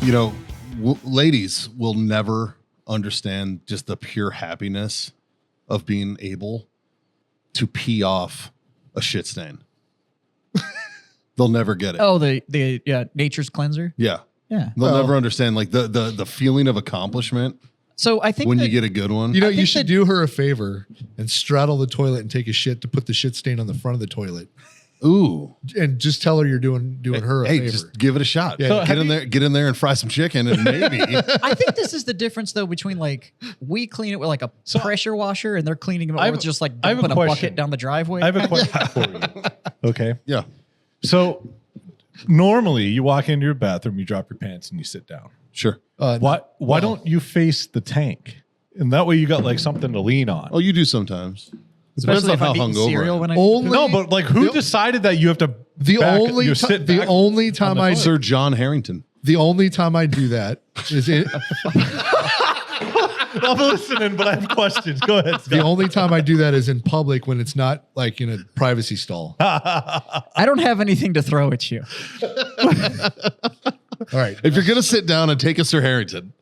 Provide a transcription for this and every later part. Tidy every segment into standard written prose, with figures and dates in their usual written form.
You know, ladies will never understand just the pure happiness of being able to pee off a shit stain. They'll never get it. Oh, the nature's cleanser. Yeah. Yeah. They'll never understand like the feeling of accomplishment. So I think when you get a good one, you know, you should do her a favor and straddle the toilet and take a shit to put the shit stain on the front of the toilet. Ooh. And just tell her you're doing her a favor. Just give it a shot. Yeah. So get in there and fry some chicken and maybe. I think this is the difference though between like we clean it with like a pressure washer and they're cleaning it with just like putting a bucket down the driveway. I have a question for you. Okay. Yeah. So normally you walk into your bathroom, you drop your pants and you sit down. Sure. Why don't you face the tank? And that way you got like something to lean on. Oh, you do sometimes. Especially if I'm eating cereal when I no, but like who decided that you have to the only time I Sir John Harrington. The only time I do that is in I'm listening, but I have questions. Go ahead, Scott. The only time I do that is in public when it's not like in a privacy stall. I don't have anything to throw at you. All right. If you're going to sit down and take a Sir Harrington.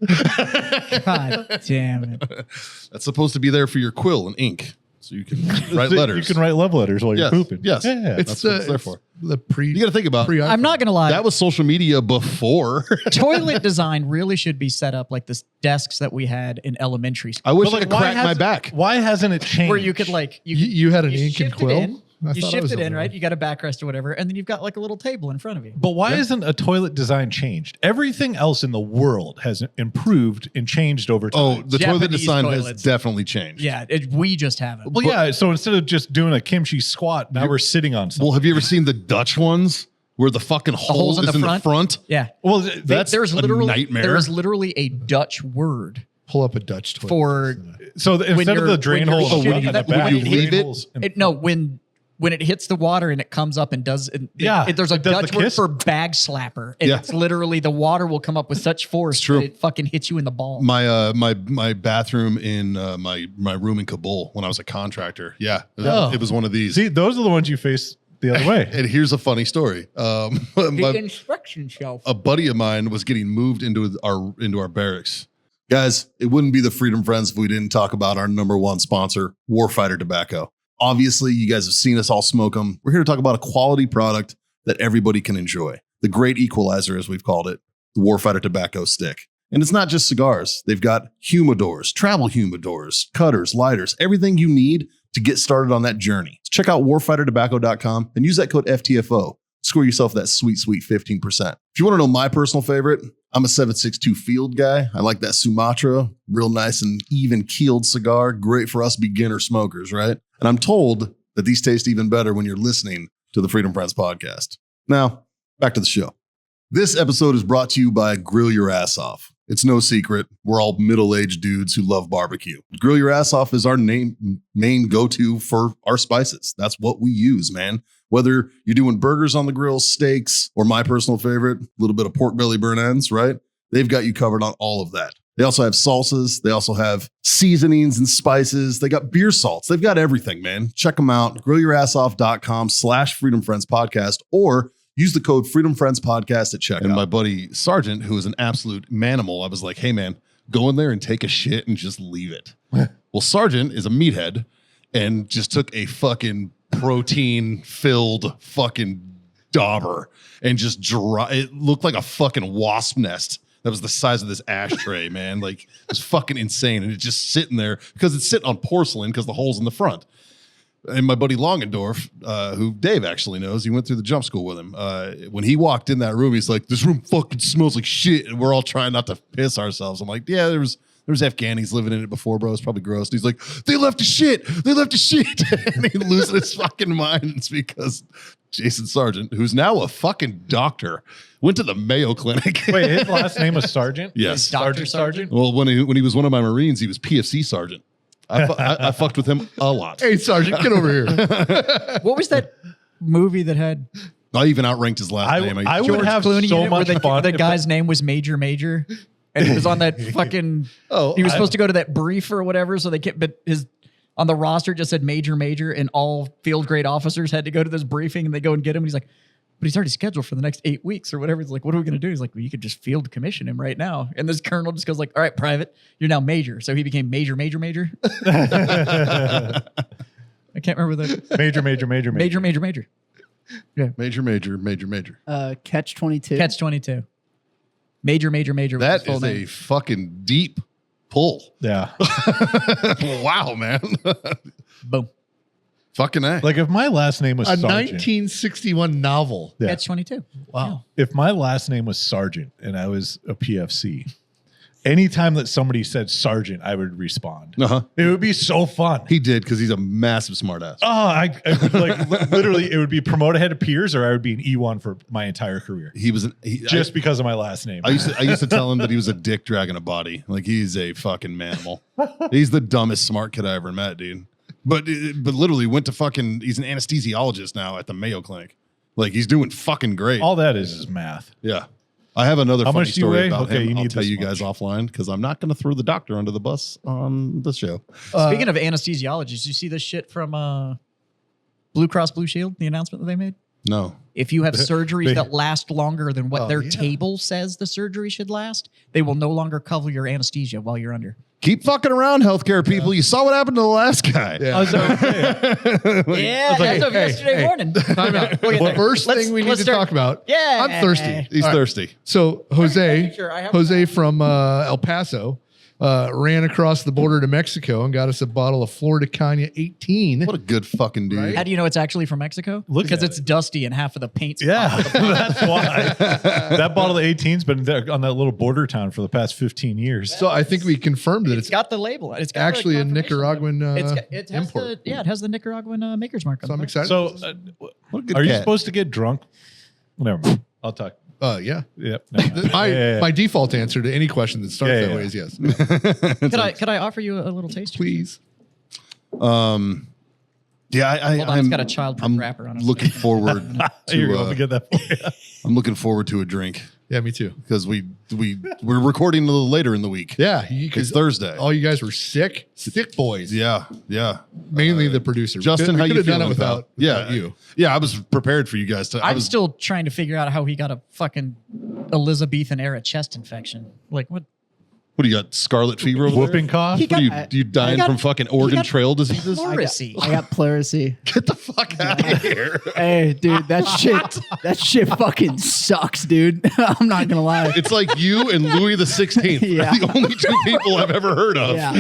God damn it. That's supposed to be there for your quill and ink. So you can write letters. You can write love letters while you're pooping. Yes. Yeah. That's what it's there for. You got to think about it. I'm not going to lie. That was social media before. Toilet design really should be set up like the desks that we had in elementary school. I wish I could crack my back. Why hasn't it changed? Where you could like... You had an ink and quill? You shift it in, right? You got a backrest or whatever, and then you've got like a little table in front of you. But why isn't a toilet design changed? Everything else in the world has improved and changed over time. Oh, the toilet design has definitely changed. Yeah, we just haven't. Well, yeah. So instead of just doing a kimchi squat, now we're sitting on something. Well, have you ever seen the Dutch ones where the fucking hole is in the front? Yeah. Well, that's a nightmare. There is literally a Dutch word. Pull up a Dutch toilet. For so instead of the drain hole in the back, you leave it. When it hits the water and it comes up and does, there's a Dutch word for bag slapper. And it's literally the water will come up with such force that it fucking hits you in the ball. My bathroom in my room in Kabul when I was a contractor. Yeah, it was one of these. See, those are the ones you face the other way. And here's a funny story. The inspection shelf. A buddy of mine was getting moved into our barracks. Guys, it wouldn't be the Freedom Friends if we didn't talk about our number one sponsor, Warfighter Tobacco. Obviously, you guys have seen us all smoke them. We're here to talk about a quality product that everybody can enjoy. The great equalizer, as we've called it, the Warfighter Tobacco Stick. And it's not just cigars. They've got humidors, travel humidors, cutters, lighters, everything you need to get started on that journey. So check out warfightertobacco.com and use that code FTFO. Score yourself that sweet, sweet 15%. If you want to know my personal favorite, I'm a 762 Field guy. I like that Sumatra, real nice and even keeled cigar. Great for us beginner smokers, right? And I'm told that these taste even better when you're listening to the Freedom Friends podcast. Now, back to the show. This episode is brought to you by Grill Your Ass Off. It's no secret, we're all middle-aged dudes who love barbecue. Grill Your Ass Off is our main go-to for our spices. That's what we use, man. Whether you're doing burgers on the grill, steaks, or my personal favorite, a little bit of pork belly burn ends, right? They've got you covered on all of that. They also have salsas. They also have seasonings and spices. They got beer salts. They've got everything, man. Check them out. GrillYourAssOff.com/Freedom Friends Podcast, or use the code Freedom Friends Podcast at checkout. And my buddy Sergeant, who is an absolute manimal, I was like, hey, man, go in there and take a shit and just leave it. Well, Sergeant is a meathead and just took a fucking protein-filled fucking dauber and just it looked like a fucking wasp nest. That was the size of this ashtray, man. Like, it was fucking insane. And it's just sitting there because it's sitting on porcelain because the hole's in the front. And my buddy Longendorf, who Dave actually knows, he went through the jump school with him. When he walked in that room, he's like, this room fucking smells like shit. And we're all trying not to piss ourselves. I'm like, yeah, there's Afghanis living in it before, bro. It's probably gross. And he's like, they left a shit. They left a shit. And he loses his fucking mind. It's because Jason Sargent, who's now a fucking doctor, went to the Mayo Clinic. Wait, his last name was Sargent? Yes. Sergeant? Well, when he was one of my Marines, he was PFC Sergeant. I fucked with him a lot. Hey, Sergeant, get over here. What was that movie that had... I even outranked his last name. I would have Clooney so much fun. The guy's name was Major. And he was on that fucking... he was supposed to go to that brief or whatever, so they kept... But on the roster just said Major, and all field grade officers had to go to this briefing, and they go and get him, and he's like, but he's already scheduled for the next 8 weeks or whatever. He's like, what are we going to do? He's like, well, you could just field commission him right now. And this colonel just goes like, all right, private, you're now major. So he became major. I can't remember the major. Yeah. Major. Catch 22. Catch 22. Major. That is a fucking deep pull. Yeah. Wow, man. Boom. Fucking A. Like if my last name was A Sergeant. 1961 novel. Yeah. Catch 22. Wow. If my last name was Sergeant and I was a PFC, anytime that somebody said Sergeant, I would respond. Uh-huh. It would be so fun. He did because he's a massive smartass. Oh, I would like literally, it would be promote ahead of peers, or I would be an E1 for my entire career, He was just because of my last name. I used to tell him that he was a dick dragging a body. Like he's a fucking manimal. He's the dumbest smart kid I ever met, dude. But literally went to fucking. He's an anesthesiologist now at the Mayo Clinic. Like he's doing fucking great. All that is math. Yeah. I have another How funny much do you story weigh? about Okay, him. you I'll need tell this you guys much. offline because I'm not going to throw the doctor under the bus on the show. Speaking of anesthesiologists, you see this shit from Blue Cross Blue Shield, the announcement that they made? No. If you have surgeries they- that last longer than what Oh, their yeah. table says the surgery should last, they will no longer cover your anesthesia while you're under. Keep fucking around, healthcare people. You saw what happened to the last guy. Yeah. I was like, Yeah, as of yesterday morning. Time out. The first thing we need to talk about. Yeah. I'm thirsty. He's All right. thirsty. So Jose Sure, I have- from El Paso ran across the border to Mexico and got us a bottle of Florida Cana 18. What a good fucking dude. Right? How do you know it's actually from Mexico? Look because at it's dusty and half of the paint's yeah, that's why. That bottle of 18's been there on that little border town for the past 15 years. So I think we confirmed that It's it's got the label. It's got actually the a confirmation Nicaraguan label. It has import. it has the Nicaraguan maker's mark on So I'm the excited. So, What a good are you cat. supposed to get drunk? Never mind. I'll talk. Yeah. Yep. My default answer to any question that starts Yeah, that yeah. way is yes. Could I offer you a little taste? Please. Yeah, Hold on, it's got a childproof wrapper on it. looking forward Here, let me to. get that for you. I'm looking forward to a drink Yeah, me too. because we're recording a little later in the week. Yeah. It's Thursday. All you guys were sick boys. Yeah. Mainly the producer. Justin, we how could you have done feeling it without you? you. Yeah, I was prepared for you guys to. I'm still trying to figure out how he got a fucking Elizabethan era chest infection. Like what? What do you got? Scarlet fever over Whooping there? cough? He What are you, got- you dying got- from fucking he Oregon got Trail diseases? Pleurisy. I got pleurisy. Get the fuck out of here. Hey, dude, that shit fucking sucks, dude. I'm not gonna lie. It's like you and Louis the 16th. Yeah. The only two people I've ever heard of. Yeah.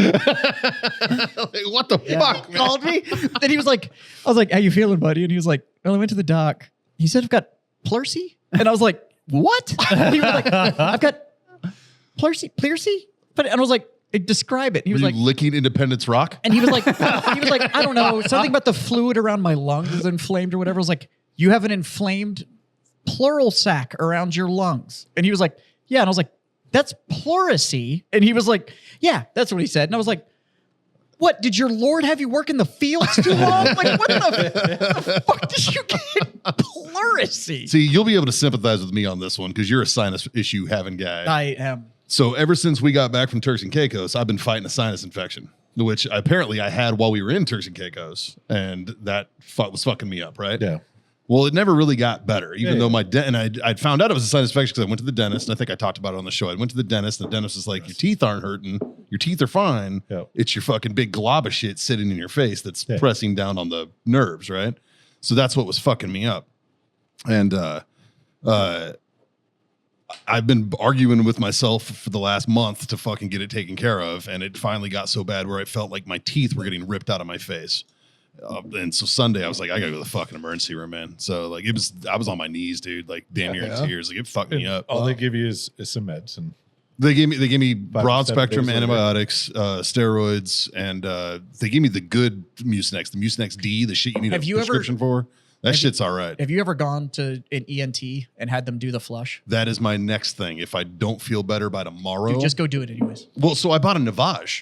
Like, what the fuck, man? Called me. Then he was like, I was like, how you feeling, buddy? And he was like, well, I went to the doc. He said, I've got pleurisy. And I was like, what? And he was like, I've got pleurisy? But and I was like, describe it. He was Were like, you licking Independence Rock? and he was like, I don't know, something about the fluid around my lungs is inflamed or whatever. I was like, you have an inflamed pleural sac around your lungs. And he was like, yeah. And I was like, that's pleurisy. And he was like, yeah, that's what he said. And I was like, what, did your Lord have you work in the fields too long? Like, what the fuck did you get pleurisy? See, you'll be able to sympathize with me on this one because you're a sinus issue having guy. I am. So ever since we got back from Turks and Caicos, I've been fighting a sinus infection, which apparently I had while we were in Turks and Caicos, and that was fucking me up, right? Yeah. Well, it never really got better, even Yeah, though and I'd found out it was a sinus infection because I went to the dentist, and I think I talked about it on the show. I went to the dentist, and the dentist was like, your teeth aren't hurting. Your teeth are fine. Yeah. It's your fucking big glob of shit sitting in your face that's Yeah. pressing down on the nerves, right? So that's what was fucking me up. And I've been arguing with myself for the last month to fucking get it taken care of, and it finally got so bad where I felt like my teeth were getting ripped out of my face. And so Sunday I was like, I gotta go to the fucking emergency room, man. So like I was on my knees, dude, like damn near in tears. Like it fucked me up. All they give you is some meds and They gave me broad 7 spectrum days later. antibiotics, steroids, and they gave me the good Mucinex, the Mucinex D, the shit you need Have a you ever- prescription for. That shit's all right. Have you ever gone to an ENT and had them do the flush? That is my next thing. If I don't feel better by tomorrow, Dude, just go do it anyways. well, so I bought a Navage.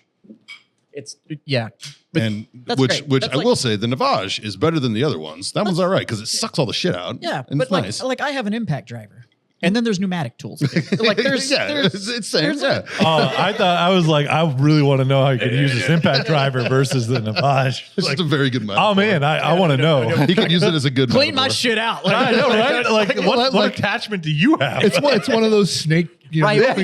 It's yeah. But And that's which great. That's I like- will say the Navage is better than the other ones. That one's all right because it sucks all the shit out. Yeah, and but it's like nice. like I have an impact driver. And then there's pneumatic tools. Like there's it's same. Yeah. I was like, I really want to know how you can use this impact driver versus the Navage. It's Like, just a very good metaphor. oh man, I want to know. He could use it as a good clean my metaphor. shit out. I know, right? Like, what like- attachment do you have? It's one of those snake. Ryobi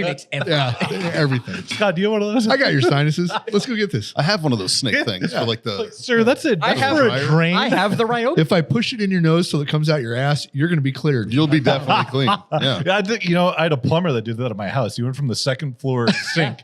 makes everything. Yeah, everything. Scott, do you want one of those? I got your sinuses. Let's go get this. I have one of those snake things for like the. Sir, that's it. I That's have for a drain. I have the Ryobi. If I push it in your nose till it comes out your ass, you're going to be cleared. You'll be definitely clean. Yeah. Yeah, I think, I had a plumber that did that at my house. He went from the second floor sink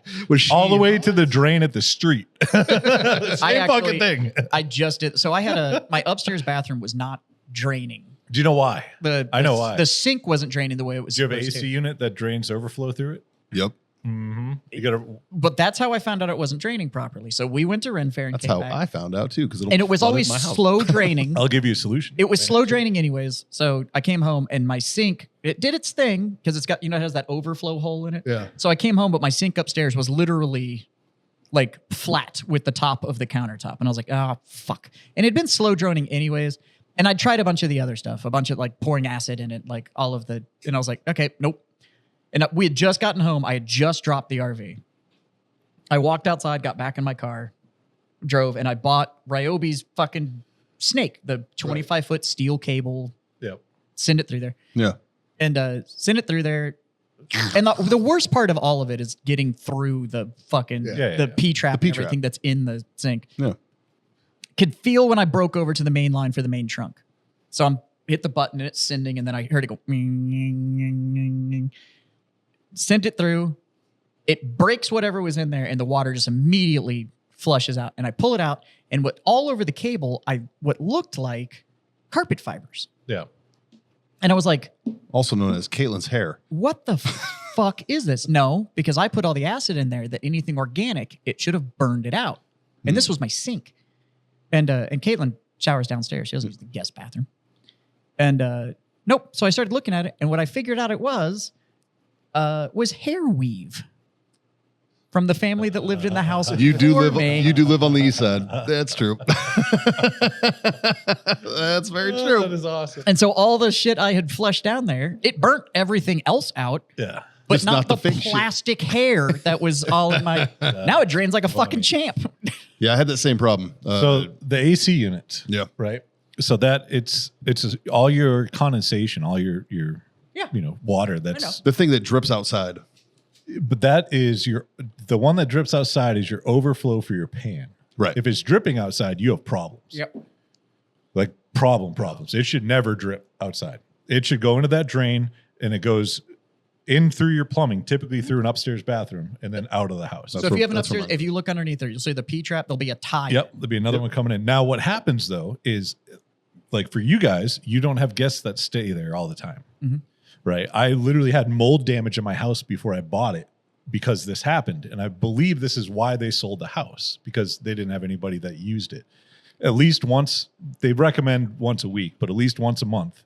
all the way to the drain at the street. Same fucking thing. I just did. So I had my upstairs bathroom was not draining. Do you know why? I know why. The sink wasn't draining the way it was. Do you have an supposed AC to. unit that drains overflow through it? Yep. Mm-hmm. You got to. But that's how I found out it wasn't draining properly. So we went to Ren Fair and That's came how back. I found out too. Because And it was always slow draining. I'll give you a solution. It was slow draining anyways. So I came home and my sink, it did its thing because it's got, it has that overflow hole in it. Yeah. So I came home, but my sink upstairs was literally like flat with the top of the countertop. And I was like, oh, fuck. And it'd been slow draining anyways. And I tried a bunch of the other stuff, a bunch of like pouring acid in it, like all of the, and I was like, okay, nope. And we had just gotten home. I had just dropped the RV. I walked outside, got back in my car, drove, and I bought Ryobi's fucking snake, the 25-foot steel cable. Yep. Send it through there. Yeah. And send it through there. And the worst part of all of it is getting through the fucking the P-trap and P-trap. everything that's in the sink. Yeah. Could feel when I broke over to the main line for the main trunk. So I'm hit the button and it's sending, and then I heard it go. Sent it through. It breaks whatever was in there, and the water just immediately flushes out. And I pull it out, and what all over the cable, what looked like carpet fibers. Yeah. And I was like, Also known as Caitlin's hair. what the fuck is this? No, because I put all the acid in there that anything organic, it should have burned it out. And this was my sink. And Caitlin showers downstairs. She doesn't use the guest bathroom. And nope. So I started looking at it, and what I figured out it was hair weave from the family that lived in the house. You do before live. me. You do live on the east side. That's true. That's very That true. is awesome. And so all the shit I had flushed down there, it burnt everything else out. Yeah. But Just not not the the fake shit. plastic hair that was all in my. Now it drains like a fucking champ. Yeah, I had that same problem. So the AC unit. yeah. Right. So that it's all your condensation, all your Yeah. water. That's The thing that drips outside. but that is the one that drips outside is your overflow for your pan. Right. If it's dripping outside, you have problems. Yep. Like problems. It should never drip outside. It should go into that drain, and it goes in through your plumbing, typically through an upstairs bathroom, and then out of the house. So if you have an that's where upstairs, if you look underneath there, you'll see the P-trap. There'll be a tie. Yep, there'll be another one coming in. Now, what happens though is, like for you guys, you don't have guests that stay there all the time, right? I literally had mold damage in my house before I bought it because this happened, and I believe this is why they sold the house, because they didn't have anybody that used it. At least once, they recommend once a week, but at least once a month.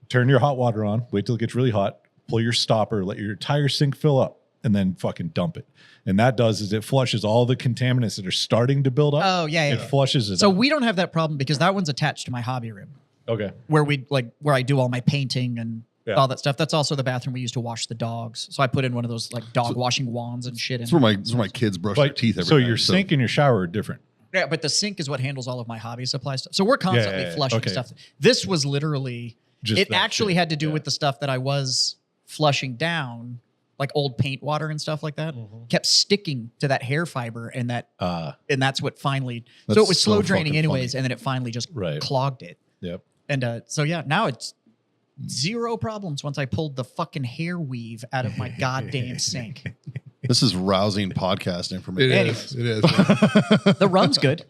Turn your hot water on, wait till it gets really hot, pull your stopper, let your entire sink fill up, and then fucking dump it. And that does is it flushes all the contaminants that are starting to build up. Oh, yeah. It flushes it So out. we don't have that problem because that one's attached to my hobby room Okay. where where I do all my painting and Yeah. all that stuff. That's also the bathroom we use to wash the dogs. So I put in one of those like dog washing wands and shit. That's where my kids brush their teeth every so night. your sink and your shower are different. Yeah, but the sink is what handles all of my hobby supply stuff. So we're constantly yeah. flushing Okay. stuff. This was literally, Just it that actually shit. had to do Yeah. with the stuff that I was flushing down, like old paint water and stuff like that, kept sticking to that hair fiber, and that's what finally. So That's it was slow so draining fucking anyways, funny. and then it finally just Right. clogged it. Yep. And so yeah, now it's zero problems once I pulled the fucking hair weave out of my goddamn sink. This is rousing podcast It information. is. It is. The rum's good.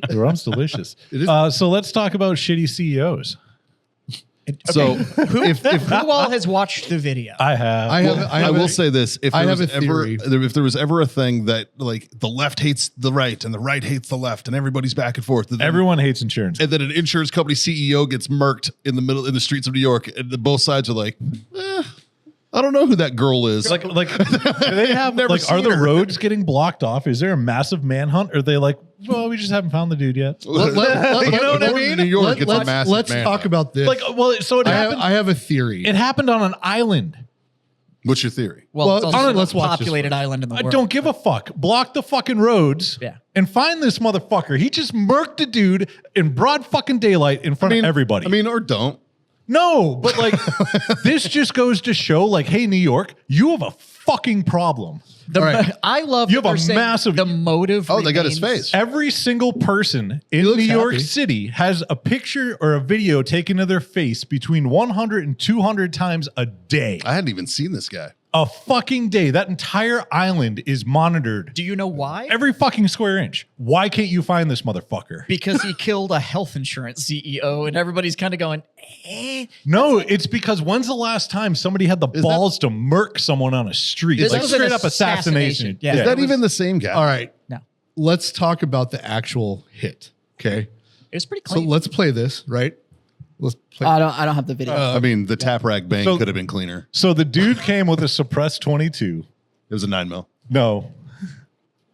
The rum's delicious. It is. So let's talk about shitty CEOs. So Who all has watched the video? I have. I will say this: if I there have was a ever theory. if there was ever a thing that like the left hates the right and the right hates the left and everybody's back and forth, and then, Everyone hates insurance. and then an insurance company CEO gets murked in the streets of New York, and both sides are like, I don't know who that girl is. Like, do they have Never like? Are seen the her. roads getting blocked off? Is there a massive manhunt? Or are they like, well, we just haven't found the dude yet? You know what I mean? New York, it's a massive Let's man. talk about this. Like, well, so it happened. I have a theory. It happened on an island. What's your theory? Well, Well, it's also let's the watch this populated one. island in the I world. don't give a fuck. Block the fucking roads. Yeah. And find this motherfucker. He just murked a dude in broad fucking daylight in front of everybody. I mean, or don't. no, but like, this just goes to show, like, hey, New York, you have a fucking problem. The, All right. I love You that have a they're saying massive- the motive. Oh, they got his remains- face. Every single person in looks New York happy. City has a picture or a video taken of their face between 100 and 200 times a day. I hadn't even seen this guy. A fucking day. That entire island is monitored. Do you know why? Every fucking square inch. Why can't you find this motherfucker? Because he killed a health insurance CEO, and everybody's kind of going, No, it's because when's the last time somebody had the balls to murk someone on a street? This Like was an straight up assassination. Yeah. Is that it was- even the same guy? All right. No, Let's talk about the actual hit. Okay. it was pretty So clean. let's play this, right? Let's play. I don't have the video. I mean, the tap rack bang So- could have been cleaner. So the dude came with a suppressed 22. It was a 9mm. No.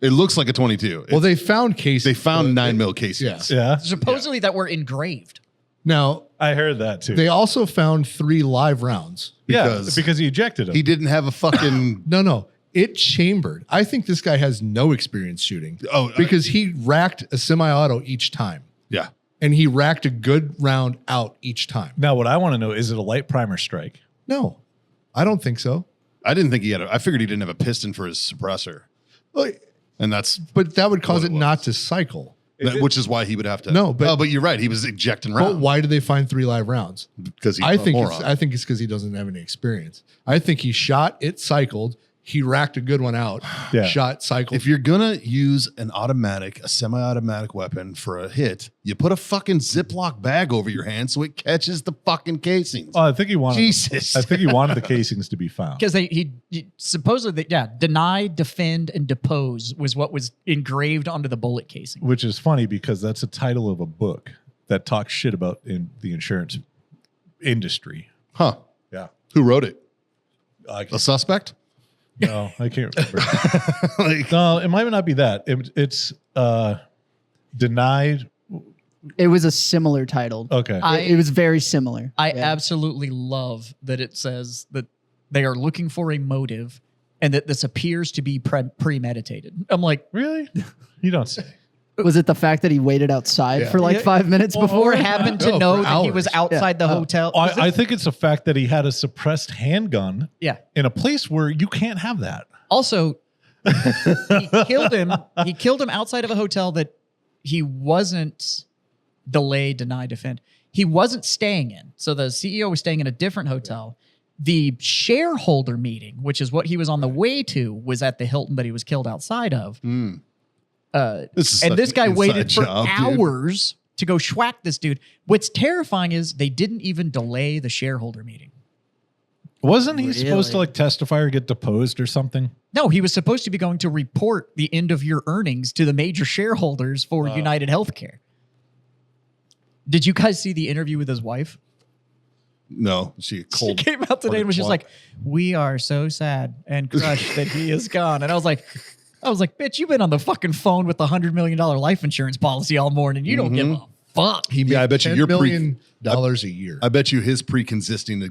It looks like a 22. Well, they found cases. They found 9mm casings. Yeah. Yeah. Supposedly that were engraved. Now, I heard that too. they also found 3 live rounds. because he ejected him. He didn't have a fucking. No. It chambered. I think this guy has no experience shooting. Oh, because he racked a semi-auto each time. yeah. And he racked a good round out each time. Now, what I want to know, is it a light primer strike? No, I don't think so. I didn't think he had I figured he didn't have a piston for his suppressor. Well, And that's. but that would cause What it it not was. to cycle. Which is why he would have to. No, but- Oh, but you're right. He was ejecting But rounds. why did they find 3 live rounds? Because he's I a think moron. it's because he doesn't have any experience. I think he shot, it cycled, he racked a good one out, Yeah. shot, cycled. If you're gonna use a semi-automatic weapon for a hit, you put a fucking Ziploc bag over your hand so it catches the fucking casings. Oh, I think he wanted. Jesus. I think he wanted the casings to be found. Because he supposedly, deny, defend, and depose was what was engraved onto the bullet casing. Which is funny because that's a title of a book that talks shit about in the insurance industry. Huh? Yeah. Who wrote it? I A can't, suspect? no, I can't remember. Like, No, it might not be that. It's denied. It was a similar title. Okay. It was very similar. I Yeah. absolutely love that it says that they are looking for a motive and that this appears to be premeditated. I'm like, Really? You don't say. Was it the fact that he waited outside for like Yeah. 5 minutes before? or happened to No, know for that he was hours. outside the hotel. I think it's the fact that he had a suppressed handgun Yeah. in a place where you can't have that. Also, he killed him. He killed him outside of a hotel that he wasn't delay, deny, defend. He wasn't staying in. So the CEO was staying in a different hotel. The shareholder meeting, which is what he was on the way to, was at the Hilton that he was killed outside of. this is And such this an guy inside waited for job, dude. hours to go schwack this dude. What's terrifying is they didn't even delay the shareholder meeting. Wasn't he supposed to Really? like testify or get deposed or something? No, he was supposed to be going to report the end of year earnings to the major shareholders for United Healthcare. Did you guys see the interview with his wife? No, she cold. She came out today and was just like, "We are so sad and crushed that he is gone." And I was like, "Bitch, you've been on the fucking phone with the $100 million life insurance policy all morning. You don't give a fuck." he made Yeah, I bet you $10 you're million dollars a year. I bet you his pre-existing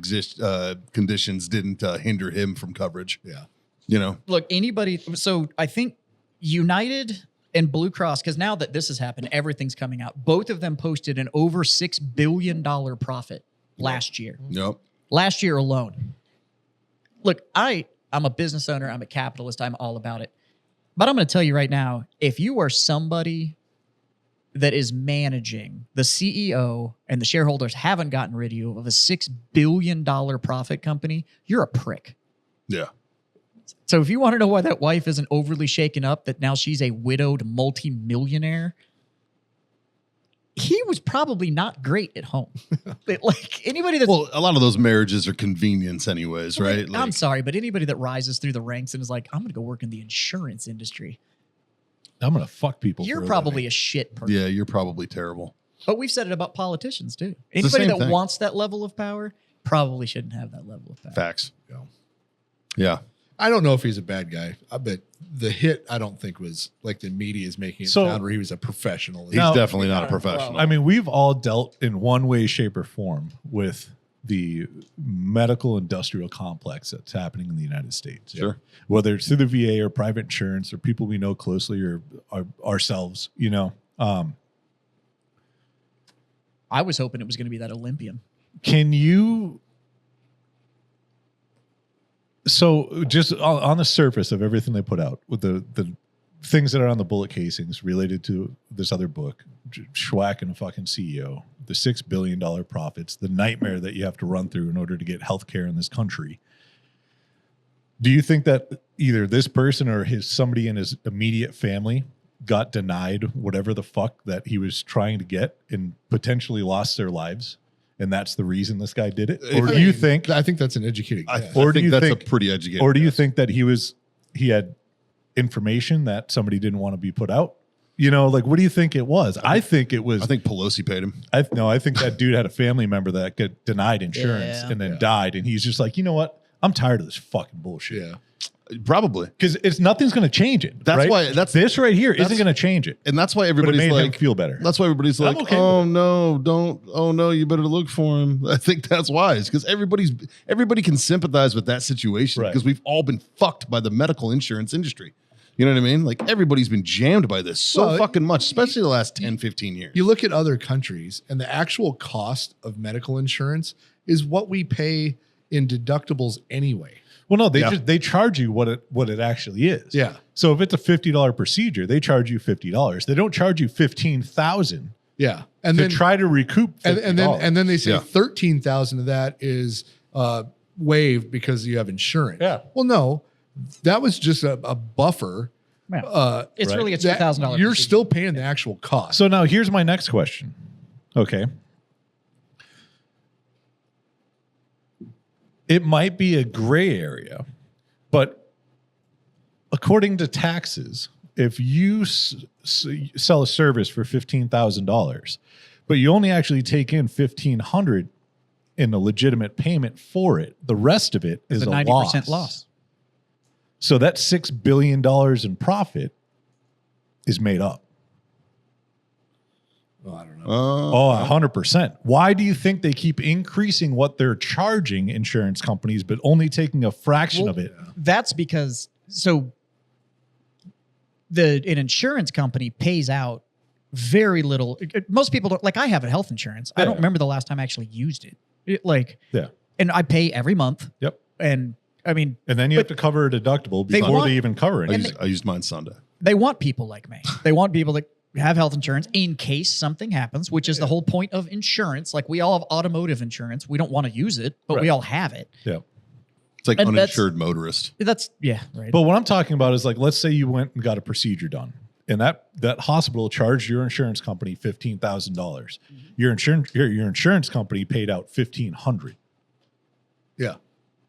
conditions didn't hinder him from coverage. Yeah. You know, Look, anybody. So I think United and Blue Cross, because now that this has happened, everything's coming out. Both of them posted an over $6 billion profit last year. yep. Last year alone. Look, I'm a business owner. I'm a capitalist. I'm all about it. But I'm going to tell you right now, if you are somebody that is managing the CEO and the shareholders haven't gotten rid of you of a $6 billion profit company, you're a prick. Yeah. So if you want to know why that wife isn't overly shaken up that now she's a widowed multimillionaire, he was probably not great at home. Like anybody that's Well, a lot of those marriages are convenience, anyways, right? I'm Like, sorry, but anybody that rises through the ranks and is like, I'm going to go work in the insurance industry, I'm gonna fuck people. you're for a probably living. a shit person. yeah, you're probably terrible. But we've said it about politicians too. the Anybody same that thing. wants that level of power probably shouldn't have that level of power. Facts. Yeah. I don't know if he's a bad guy, but the hit I don't think was like the media is making it sound where he was a professional. He's definitely not a professional. I mean, we've all dealt in one way, shape, or form with the medical industrial complex that's happening in the United States. Sure. Whether it's through the VA or private insurance or people we know closely or ourselves, you know. I was hoping it was going to be that Olympian. Can you... So just on the surface of everything they put out with the things that are on the bullet casings related to this other book, Schwack and a fucking CEO, the $6 billion profits, the nightmare that you have to run through in order to get healthcare in this country. Do you think that either this person or somebody in his immediate family got denied whatever the fuck that he was trying to get and potentially lost their lives? And that's the reason this guy did it? Or do you think... I think that's an educated guess. I think that's a pretty educated Or do you guess. think that he had information that somebody didn't want to be put out? You know, like, what do you think it was? I think Pelosi paid him. I think that dude had a family member that got denied insurance and then died. And he's just like, you know what? I'm tired of this fucking bullshit. Yeah. Probably. Because nothing's going to change it. That's right? why this right here isn't going to change it. And that's why But it everybody's made him like, feel better. that's why everybody's like, okay oh no, don't, oh no, you better look for him. I think that's wise because everybody can sympathize with that situation Right. because we've all been fucked by the medical insurance industry. You know what I mean? Like everybody's been jammed by this so fucking much, especially the last 10, 15 years. You look at other countries and the actual cost of medical insurance is what we pay in deductibles anyway. Well, no, they charge you what it actually is. Yeah. So if it's a $50 procedure, they charge you $50. They don't charge you $15,000 Yeah. And to then try to recoup $50. and then they say Yeah. 13,000 of that is waived because you have insurance. Yeah. Well, no, that was just a buffer. Yeah. It's Right. really a That- $2,000. You're still paying the actual cost. So now here's my next question. Okay. It might be a gray area, but according to taxes, if you sell a service for $15,000, but you only actually take in $1,500 in a legitimate payment for it, the rest of it is a a 90% loss. So that $6 billion in profit is made up. Oh, I don't know. Oh, 100%. Why do you think they keep increasing what they're charging insurance companies, but only taking a fraction of it? That's because an insurance company pays out very little. Most people don't, like I have a health insurance. I don't remember the last time I actually used it. Yeah. And I pay every month. Yep. And I mean, And then you have to cover a deductible They before want- they even cover it. I used mine Sunday. they want people like me. They want people that have health insurance in case something happens, which is the whole point of insurance. Like we all have automotive insurance. We don't want to use it, but we all have it. Yeah. It's like And uninsured motorist. That's right. But what I'm talking about is like, let's say you went and got a procedure done, and that hospital charged your insurance company $15,000. Your insurance company paid out $1,500. Yeah.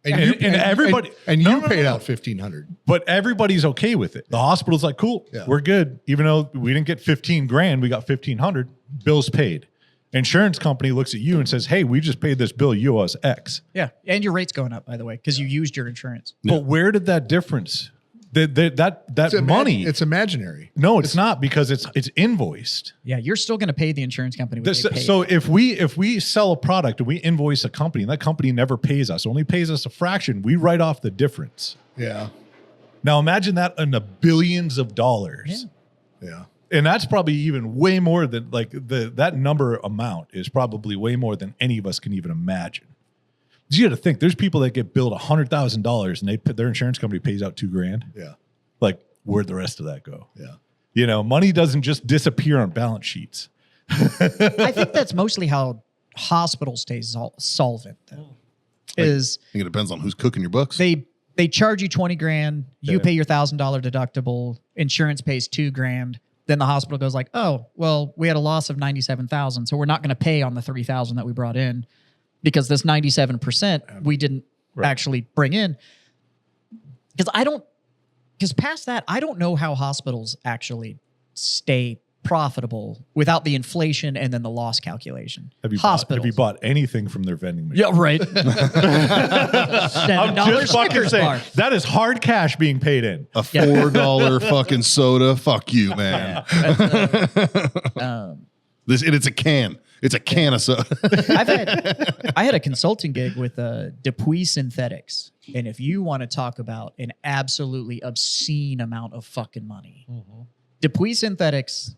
And everybody- and No, you no, paid no. out $1,500. But everybody's okay with it. The hospital's like, cool, we're good. Even though we didn't get 15 grand, we got 1,500. Bills paid. Insurance company looks at you and says, hey, we just paid this bill. You owe us X. Yeah. And your rate's going up, by the way, because you used your insurance. But where did that difference? That money? It's imaginary. No, it's not, because it's invoiced. Yeah. You're still going to pay the insurance company what they pay. So if we sell a product and we invoice a company and that company never pays us, only pays us a fraction, we write off the difference. Yeah. Now imagine that in the billions of dollars. Yeah. And that's probably even way more than like that number amount is probably way more than any of us can even imagine. You got to think there's people that get billed $100,000 and their insurance company pays out $2,000. Yeah. Like, where'd the rest of that go? Yeah. You know, money doesn't just disappear on balance sheets. I think that's mostly how hospitals stay solvent, though. I think it depends on who's cooking your books. They charge you 20 grand, you pay your $1,000 deductible, insurance pays 2 grand. Then the hospital goes like, oh, well, we had a loss of 97,000, so we're not going to pay on the 3,000 that we brought in because this 97% we didn't actually bring in. Because past that, I don't know how hospitals actually stay profitable without the inflation and then the loss calculation. Have you Hospitals. bought anything from their vending machine? Yeah, right. I'm $7 just fucking Snickers saying bar. that is hard cash being paid in. A $4 fucking soda. Fuck you, man. It's a can. It's a can of soda. I had a consulting gig with Depuis Synthetics, and if you want to talk about an absolutely obscene amount of fucking money, Depuis Synthetics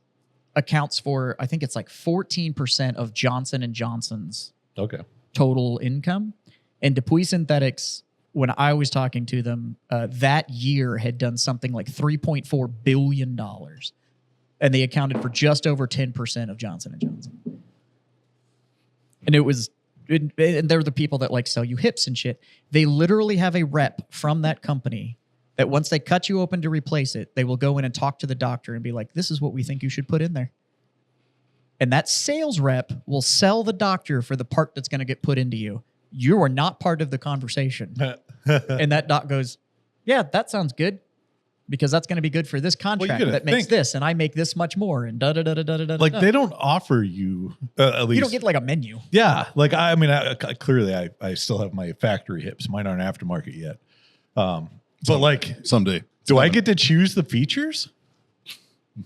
accounts for, I think it's like 14% of Johnson & Johnson's Okay. total income. And Depuis Synthetics, when I was talking to them, that year had done something like $3.4 billion. And they accounted for just over 10% of Johnson & Johnson. And and they're the people that like sell you hips and shit. They literally have a rep from that company that once they cut you open to replace it, they will go in and talk to the doctor and be like, this is what we think you should put in there. And that sales rep will sell the doctor for the part that's going to get put into you. You are not part of the conversation. And that doc goes, yeah, that sounds good. Because that's going to be good for this contract that makes this, and I make this much more, and da da da da da da. Like they don't offer you at least. You don't get like a menu. Yeah, like I mean, clearly I still have my factory hips. Mine aren't aftermarket yet. But like Someday. do I get to choose the features?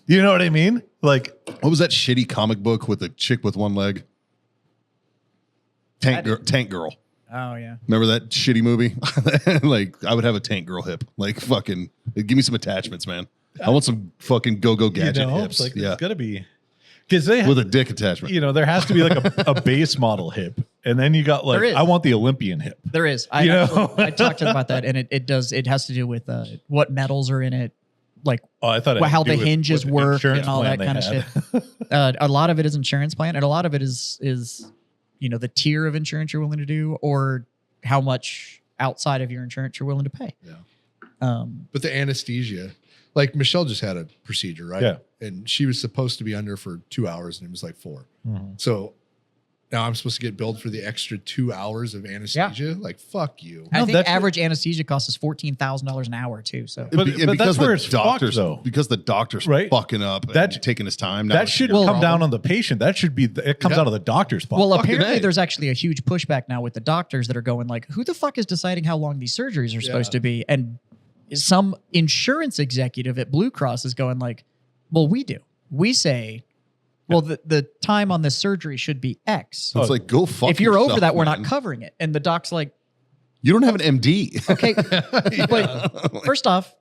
You know what I mean? Like, What was that shitty comic book with the chick with one leg? Tank Girl. Oh yeah. Remember that shitty movie? Like, I would have a Tank Girl hip. Like, fucking, give me some attachments, man. I want some fucking go-go gadget hips. like yeah. it's gotta be because they With a dick attachment. you know, there has to be like a base model hip, and then you got There like is. I want the Olympian hip. There is. You know? I talked to them about that, and it has to do with what metals are in it, like Oh, I thought it had how to the do with hinges the work insurance and all plan that kind of they shit. had. A lot of it is insurance plan, and a lot of it is the tier of insurance you're willing to do, or how much outside of your insurance you're willing to pay. Yeah. But the anesthesia, like Michelle just had a procedure, right? Yeah. And she was supposed to be under for 2 hours and it was like 4. So now I'm supposed to get billed for the extra 2 hours of anesthesia. Like, fuck you. I think that's- average anesthesia cost us $14,000 an hour too. So But because that's the where it's fucked, doctors, though. because the doctor's Right? fucking up That- and taking his time. Now That it's shouldn't your come problem. down on the patient. That should be it comes Yeah. out of the doctor's pocket. well, Fucking apparently A. there's actually a huge pushback now with the doctors that are going like, who the fuck is deciding how long these surgeries are supposed to be? And some insurance executive at Blue Cross is going like, well, we do. We say, well, the time on this surgery should be X. So it's like, go fuck If you're over yourself, that, we're man. not covering it. And the doc's like, You don't have an MD. okay, but first off,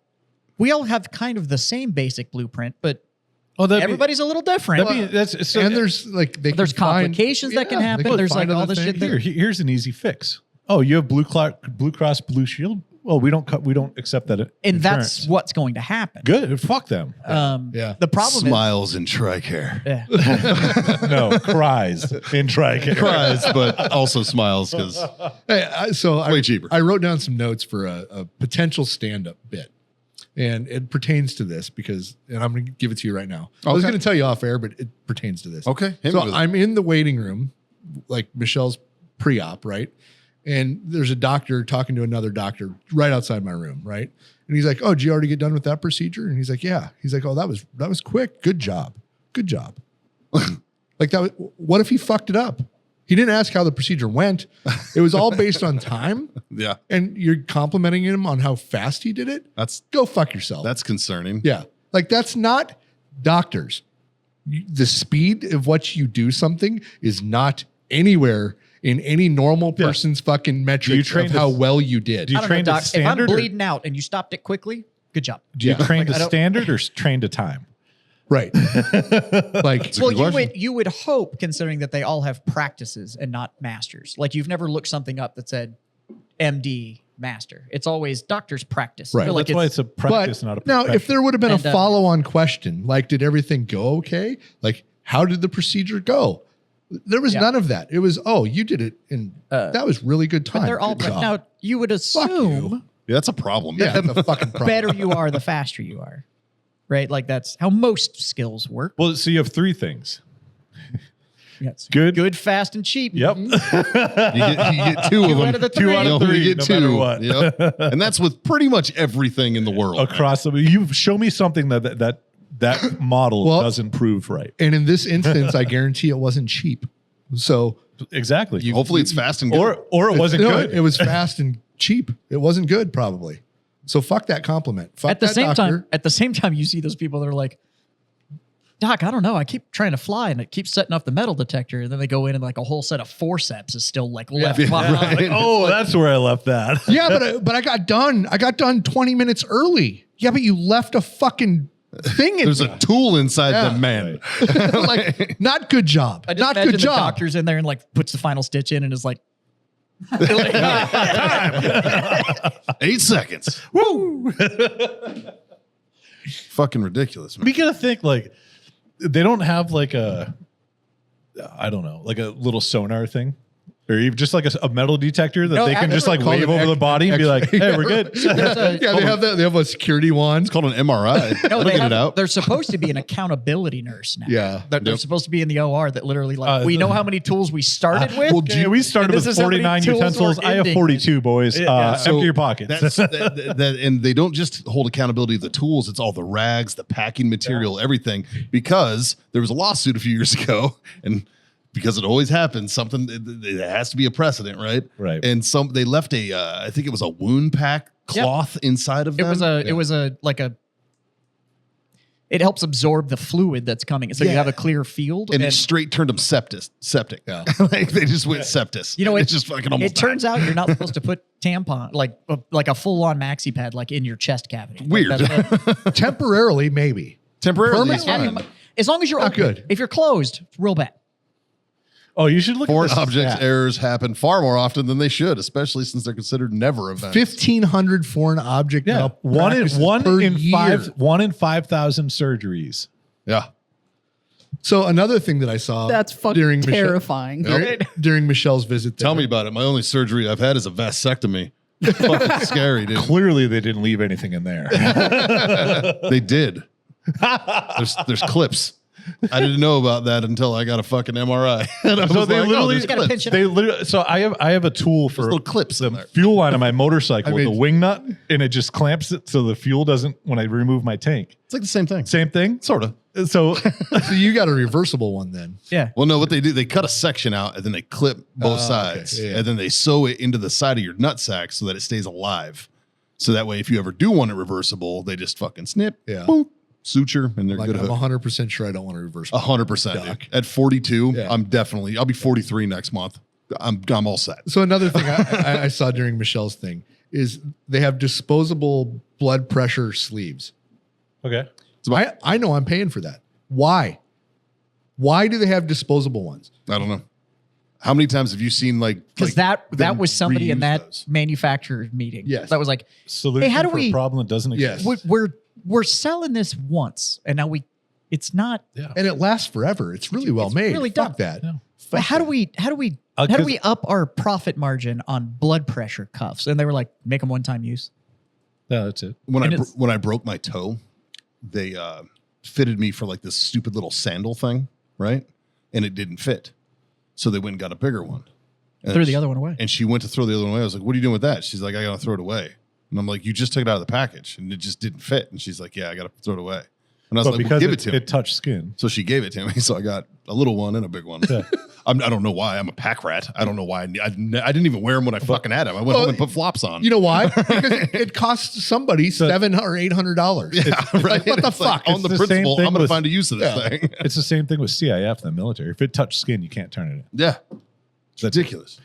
we all have kind of the same basic blueprint, but everybody's a little different. And there's like, There's complications that can happen. There's like all this shit that- Here's an easy fix. Oh, you have Blue Cross Blue Shield. Well, we don't accept that. and insurance. that's what's going to happen. Good. Fuck them. Yeah. The problem Smiles and Tricare. is, No, cries in Tricare. Cries, but also smiles because way cheaper. I wrote down some notes for a potential stand-up bit. And it pertains to this and I'm going to give it to you right now. I was Okay. going to tell you off air, but it pertains to this. Okay. Hit me So with it. I'm in the waiting room, like Michelle's pre-op, right? And there's a doctor talking to another doctor right outside my room, right? And he's like, "Oh, did you already get done with that procedure?" And he's like, "Yeah." He's like, "Oh, that was quick. Good job. Good job." Like that. What if he fucked it up? He didn't ask how the procedure went. It was all based on time. Yeah. And you're complimenting him on how fast he did it. Go fuck yourself. That's concerning. Yeah. Like that's not doctors. The speed of what you do something is not anywhere in any normal person's fucking metrics train of to- how well you did. Do you I don't know, train to doc, if I'm standard? Or, bleeding out and you stopped it quickly, good job. do you train Like, to I don't- standard or train to time? Right. Like, Well, question. you would hope, considering that they all have practices and not masters. Like you've never looked something up that said MD master. It's always doctor's practice. I Right. feel like That's why it's a practice, not a now, profession. if there would have been And, a follow-on question, like, did everything go okay? Like, how did the procedure go? There was none of that. It was, oh, you did it, and that was really good time. they're all Good job. now. You would you. assume Yeah, that's a problem. Yeah, man. that's a fucking problem. better you are, the faster you are, right? Like that's how most skills work. Well, so you have 3 things. Yes. Good. fast, and cheap. Yep. You get 2 of them. out of the 3. Two out You of only 3, get no 2. matter what. Yep. And that's with pretty much everything in the world. Across the, you show me something that that model Well- doesn't prove right. And in this instance, I guarantee it wasn't cheap. So Exactly. Hopefully it's fast and good. or it wasn't no, good. It was fast and cheap. It wasn't good, probably. So fuck that compliment. Fuck At the that same doctor. time, you see those people that are like, Doc, I don't know. I keep trying to fly and it keeps setting off the metal detector. And then they go in and like a whole set of forceps is still like left behind. Like, oh, that's where I left that. Yeah, but I got done. I got done 20 minutes early. Yeah, but you left a fucking thing in There's there. a tool inside Yeah. the man. Like, not good job. I just Not imagine good the job. doctor's in there and like puts the final stitch in and is like, 8 seconds. Woo! Fucking ridiculous, man. We gotta think like they don't have like a, I don't know, like a little sonar thing, or even just like a metal detector that No, they can just like call wave it over the body and be like, X-ray. "Hey, we're good." Yeah, they have that. They have a security wand. It's called an MRI. no, That'll get it out. they're supposed to be an accountability nurse now. Yeah. They're Yep. supposed to be in the OR that literally like, we know how many tools we started with. Well, gee, we started and this with is how many 49 tools utensils. we're I have ending. 42, boys. Yeah. Empty your pockets. That, and they don't just hold accountability of the tools, it's all the rags, the packing material, everything. Because there was a lawsuit a few years ago, and because it always happens, it has to be a precedent, right? Right. And they left I think it was a wound pack cloth inside of It them. was it helps absorb the fluid that's coming. So you Yeah. have a clear field. and it straight turned them septic. Yeah. Like they just went septis. You know, it's just fucking almost it turns out you're not supposed to put tampon, like a full on maxi pad, like in your chest cavity. Like, Weird. that's Temporarily, maybe. temporarily. It's Permanently? fine. as long as you're Not open. good. If you're closed, it's real bad. Oh, you should look Foreign at this. objects stat. errors happen far more often than they should, especially since they're considered never events. 1,500 foreign object Yeah, malpractices one per in year. 5,000 surgeries. Yeah. So another thing that I saw That's fucking during Michelle- terrifying. during Michelle's visit. Tell me about it. My only surgery I've had is a vasectomy. Fucking scary, dude. Clearly, they didn't leave anything in there. They did. There's clips. I didn't know about that until I got a fucking MRI. And I So was they like, oh, literally- there's You gotta clips. pinch it. They literally. So I have a tool for Little clips in the there. fuel line of my motorcycle I with mean- the wing nut, and it just clamps it so the fuel doesn't when I remove my tank. It's like the same thing. Same thing. Sort of. So So you got a reversible one then. Yeah. Well, no, what they do, they cut a section out and then they clip both Oh, sides. okay. Yeah. And then they sew it into the side of your nut sack so that it stays alive. So that way, if you ever do want it reversible, they just fucking snip, Yeah. boom, suture, and they're Like good. I'm hook. 100% sure I don't want to reverse. 100%. dude. Doc. At 42, Yeah. I'll be 43 next month. I'm all set. So another thing I saw during Michelle's thing is they have disposable blood pressure sleeves. okay. I know I'm paying for that. Why? Why do they have disposable ones? I don't know. How many times have you seen Because that them was somebody in reuse that those? manufacturer meeting. Yes. That was like, Solution Hey, how do for we- a problem that doesn't Yes. exist. we're selling this once, and now it's not. Yeah. And it lasts forever. It's really well It's made. really Fuck dumb. that. Yeah. Well, how do we how do 'cause- we up our profit margin on blood pressure cuffs? And they were like, make them one time use. Yeah, that's it. when And I broke my toe, they fitted me for like this stupid little sandal thing, right? And it didn't fit, so they went and got a bigger one. And Threw she- the other one away. And she went to throw the other one away. I was like, "What are you doing with that?" She's like, "I gotta throw it away." And I'm like, "You just took it out of the package, and it just didn't fit." And she's like, "Yeah, I gotta throw it away." And I was But like, because well, "Give it to me." it touched skin. So she gave it to me. So I got a little one and a big one. Yeah. I don't know why. I'm a pack rat. I don't know why. I didn't even wear them when I fucking had them. I went home and put flops on. You know why? Because it costs somebody $700 or $800. yeah, right. what the It's like, fuck? on It's the the same principle, thing I'm going to with- find a use of this Yeah. thing. It's the same thing with CIF in the military. If it touched skin, you can't turn it in. Yeah. It's ridiculous.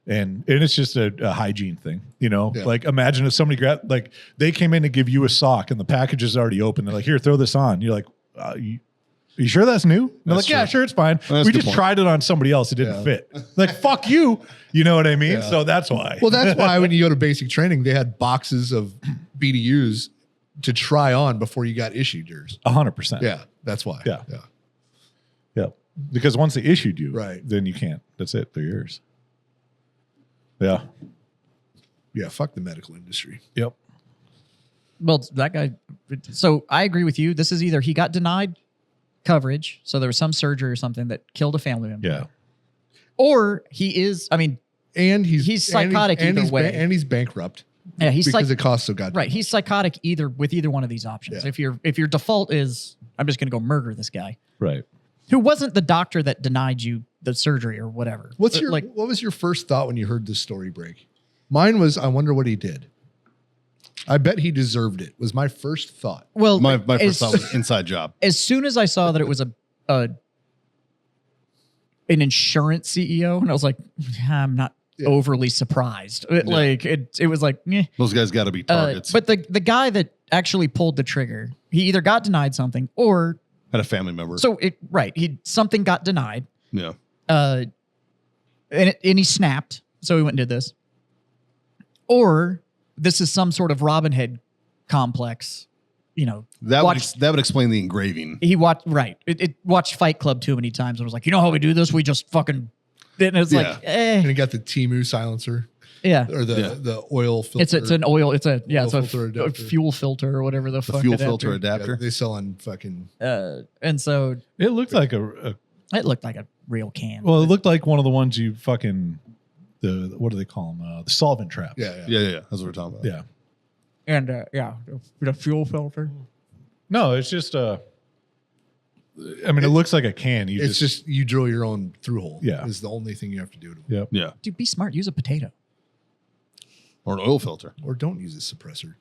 And it's just a hygiene thing, you know. Yeah. Like imagine if somebody like they came in to give you a sock and the package is already open. They're like, "Here, throw this on." You're like, "You sure that's new?" And they're That's like, "Yeah, true. sure, it's fine. That's a we good just point. tried it on somebody else. It didn't Yeah. fit." Like, fuck you. You know what I mean? Yeah. So that's why. Well, that's why when you go to basic training, they had boxes of BDUs to try on before you got issued yours. 100%. Yeah, that's why. Yeah. Yeah. Yeah. Because once they issued you, Right. then you can't. That's it. They're yours. Yeah. Yeah, fuck the medical industry. Yep. Well, that guy. So I agree with you. This is either he got denied coverage, so there was some surgery or something that killed a family member. Yeah. Or he is. I mean, And He's psychotic and either he's way. and he's bankrupt yeah, he's because like it costs so goddamn right. He's psychotic with either one of these options. Yeah. If your default is I'm just going to go murder this guy Right. who wasn't the doctor that denied you the surgery or whatever. What was your first thought when you heard this story break? Mine was, I wonder what he did. I bet he deserved it. Was my first thought. Well, My first thought was inside job. as soon as I saw that it was an insurance CEO, and I was like, I'm not overly surprised. Like it was like, eh. Those guys got to be targets. But the guy that actually pulled the trigger, he either got denied something or Had a family member. something got denied. yeah. And he snapped, so he went and did this. Or this is some sort of Robin Hood complex, you know. That would explain the engraving. He watched It watched Fight Club too many times and was like, you know how we do this? We just fucking. And it's like, And he got the Temu silencer yeah. or the oil filter. It's an oil. It's a filter adapter. fuel filter or whatever the fuck. Fuel filter adapter. Yeah, they sell on fucking. And so It looked like it looked like a real can. well, it looked like one of the ones you fucking what do they call them? The solvent traps. Yeah. Yeah. That's what we're talking about. Yeah. And the fuel filter. No, it's just I mean, it looks like a can. It's just you drill your own through hole. Yeah. Is the only thing you have to do to Yep. Yeah. Dude, be smart. Use a potato. Or an oil filter. Or don't use a suppressor.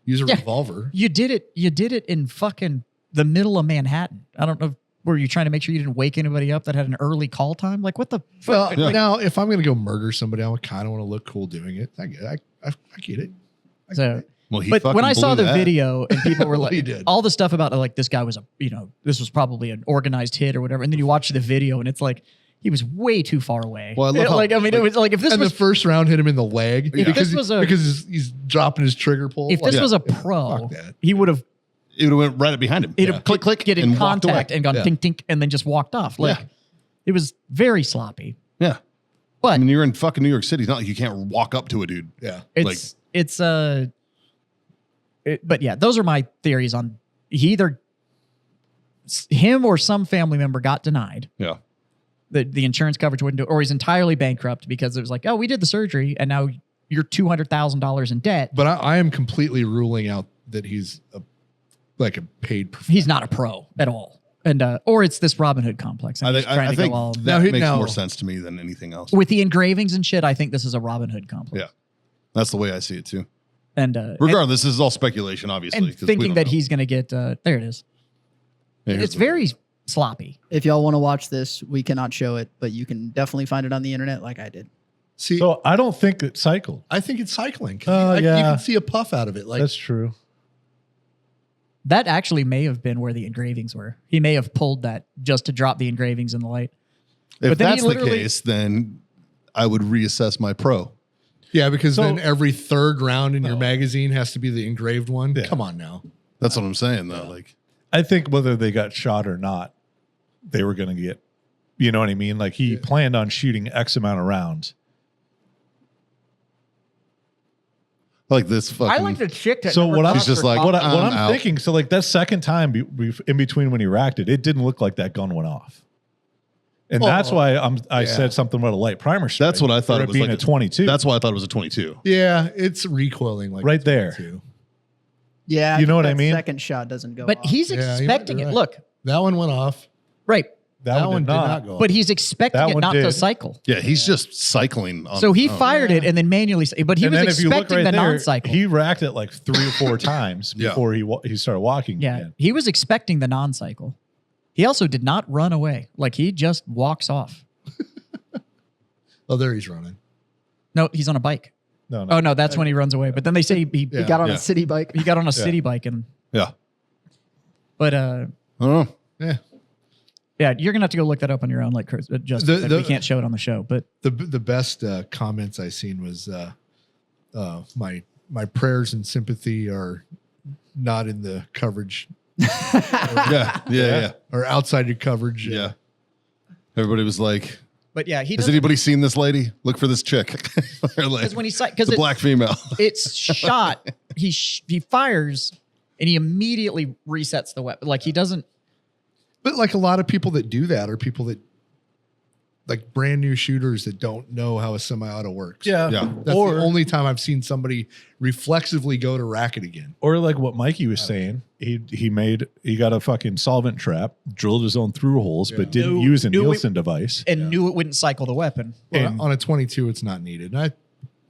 Use a Yeah. revolver. You did it in fucking the middle of Manhattan. I don't know. Were you trying to make sure you didn't wake anybody up that had an early call time? Like what the fuck? Well, now if I'm gonna go murder somebody, I kind of want to look cool doing it. I get it. I get it. So, Well, he but when fucking I saw blew the that. video and people were like, He did. all the stuff about like this guy was this was probably an organized hit or whatever, and then you watch the video and it's like he was way too far away. Well, I love how- it was like if this And was the first round hit him in the leg If because this was a- because he's dropping his trigger pull. if this Like, was a fuck pro, that. he would have It would have went right behind him. Click, get in and walked away. contact and gone Yeah. tink tink and then just walked off. Like Yeah. it was very sloppy. Yeah. But I mean, you're in fucking New York City. It's not like you can't walk up to a dude. Yeah. But yeah, those are my theories on him or some family member got denied. Yeah. The insurance coverage wouldn't do it, or he's entirely bankrupt because it was like, oh, we did the surgery and now you're $200,000 in debt. But I am completely ruling out that he's a paid professional. He's not a pro at all. And or it's this Robin Hood complex. I think, I think all that Now, makes now- more sense to me than anything else. with the engravings and shit. I think this is a Robin Hood complex. Yeah. That's the way I see it too. And Regardless, this is all speculation, obviously. and 'cause we thinking don't that know. he's going to get there it is. Yeah, here's It's the- very sloppy. If y'all want to watch this, we cannot show it, but you can definitely find it on the internet like I did. See, So I don't think it cycled. I think it's cycling. Oh, You yeah. can see a puff out of it. Like That's true. That actually may have been where the engravings were. He may have pulled that just to drop the engravings in the light. If but then he that's the literally- case, then I would reassess my pro. yeah, because So- then every third round in your No. magazine has to be the engraved one. Yeah. Come on now. That's what I'm saying, though. Like, I think whether they got shot or not, they were going to get, you know what I mean? Like he planned on shooting X amount of rounds. this fucking. the chick that. So what I'm She's just like, what I'm I'm out. thinking, so like that second time in between when he racked it, it didn't look like that gun went off. And that's why I said something about a light primer strike. That's what I thought for it was being like a 22. That's why I thought it was a 22. Yeah, it's recoiling like Right there. too. Yeah, You know what that I mean? Second shot doesn't go. But off. he's Yeah, you might expecting be it. right. Look, That one went off. right. that one did not. go. But he's expecting That it one not to did. cycle. Yeah, he's just cycling. On So he his own. fired it and then manually. But he And was then if you look expecting right the there, non-cycle. he racked it like 3 or 4 times Yeah. before he started walking Yeah, again. he was expecting the non-cycle. He also did not run away. Like he just walks off. Oh, there he's running. No, he's on a bike. No. Oh no, that's when he runs away. But then they say he Yeah. got on Yeah. a city bike. he got on a city bike and. Yeah. But I don't know. Yeah. yeah, you're gonna have to go look that up on your own. Like Chris, just we can't show it on the show. But The best comments I seen was my prayers and sympathy are not in the coverage Yeah. or outside your coverage. Yeah. Everybody was like, but yeah, he has does anybody seen this lady? Look for this chick. because when he because the black female. it's shot. He fires and he immediately resets the weapon. Like he doesn't. But like a lot of people that do that are people that like brand new shooters that don't know how a semi-auto works. Yeah. That's the only time I've seen somebody reflexively go to rack it again. Or like what Mikey was saying, he got a fucking solvent trap, drilled his own through holes, but didn't use a Nielsen device. And knew it wouldn't cycle the weapon. Well, on a 22, it's not needed. And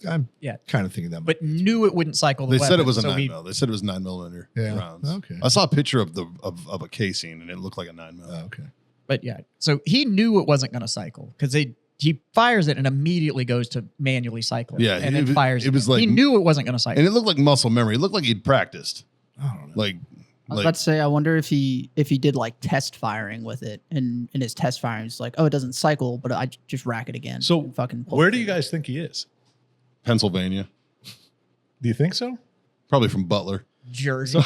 I'm kind of thinking that. But knew it wouldn't cycle the They weapon. said it was a 9 mil. They said it was 9 millimeter rounds. Okay. I saw a picture of of a casing and it looked like a 9 mil. Okay. But yeah, so he knew it wasn't going to cycle because he fires it and immediately goes to manually cycle it. Yeah, and then fires it. It was like he knew it wasn't going to cycle. And it looked like muscle memory. It looked like he'd practiced. I don't know. Like, I was about to say, I wonder if he did like test firing with it, and in his test firing, it's like, oh, it doesn't cycle, but I just rack it again. So and fucking pull where the do you trigger. guys think he is? Pennsylvania, Do you think so? probably from Butler. Jersey.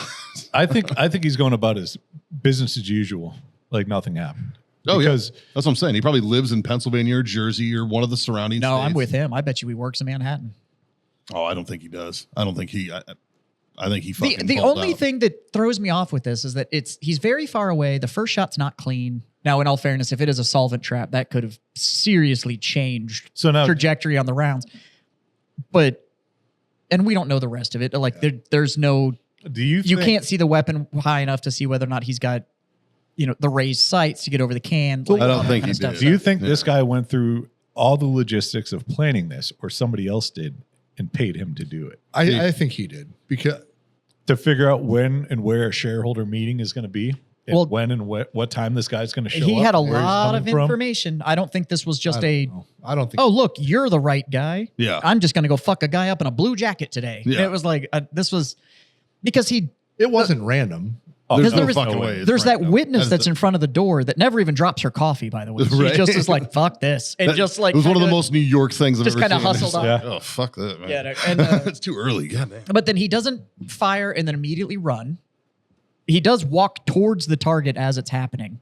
I think he's going about his business as usual, like nothing happened. Oh, Because that's what I'm saying. He probably lives in Pennsylvania or Jersey or one of the surrounding No, states. I'm with him. I bet you he works in Manhattan. Oh, I don't think he does. I don't think he. I think he fucking. The balled only out. thing that throws me off with this is that he's very far away. The first shot's not clean. Now, in all fairness, if it is a solvent trap, that could have seriously changed So now- trajectory on the rounds. And we don't know the rest of it. Like there's no. do you You think- can't see the weapon high enough to see whether or not he's got, the raised sights to get over the can. like, I don't all that think kind he of stuff. did. Do you think this Yeah. guy went through all the logistics of planning this, or somebody else did and paid him to do it I think he did because to figure out when and where a shareholder meeting is going to be, and Well, when and what time this guy's going to show up? He had a and where he's lot coming of from? information. I don't think this was just I don't think. oh, look, you're the right guy. Yeah. I'm just going to go fuck a guy up in a blue jacket today. Yeah. It was like, this was because it wasn't random. Oh, There's Because no there fucking was- way. it's there's that random. witness That that's is in front of the door that never even drops her coffee, by the way. She Right. just is like, fuck this. And that- just like, it was one of the kinda- most New York things I've just ever kinda seen. hustled It's like, up. oh fuck that, man. Yeah, and, It's too early. God damn. but then he doesn't fire and then immediately run. He does walk towards the target as it's happening.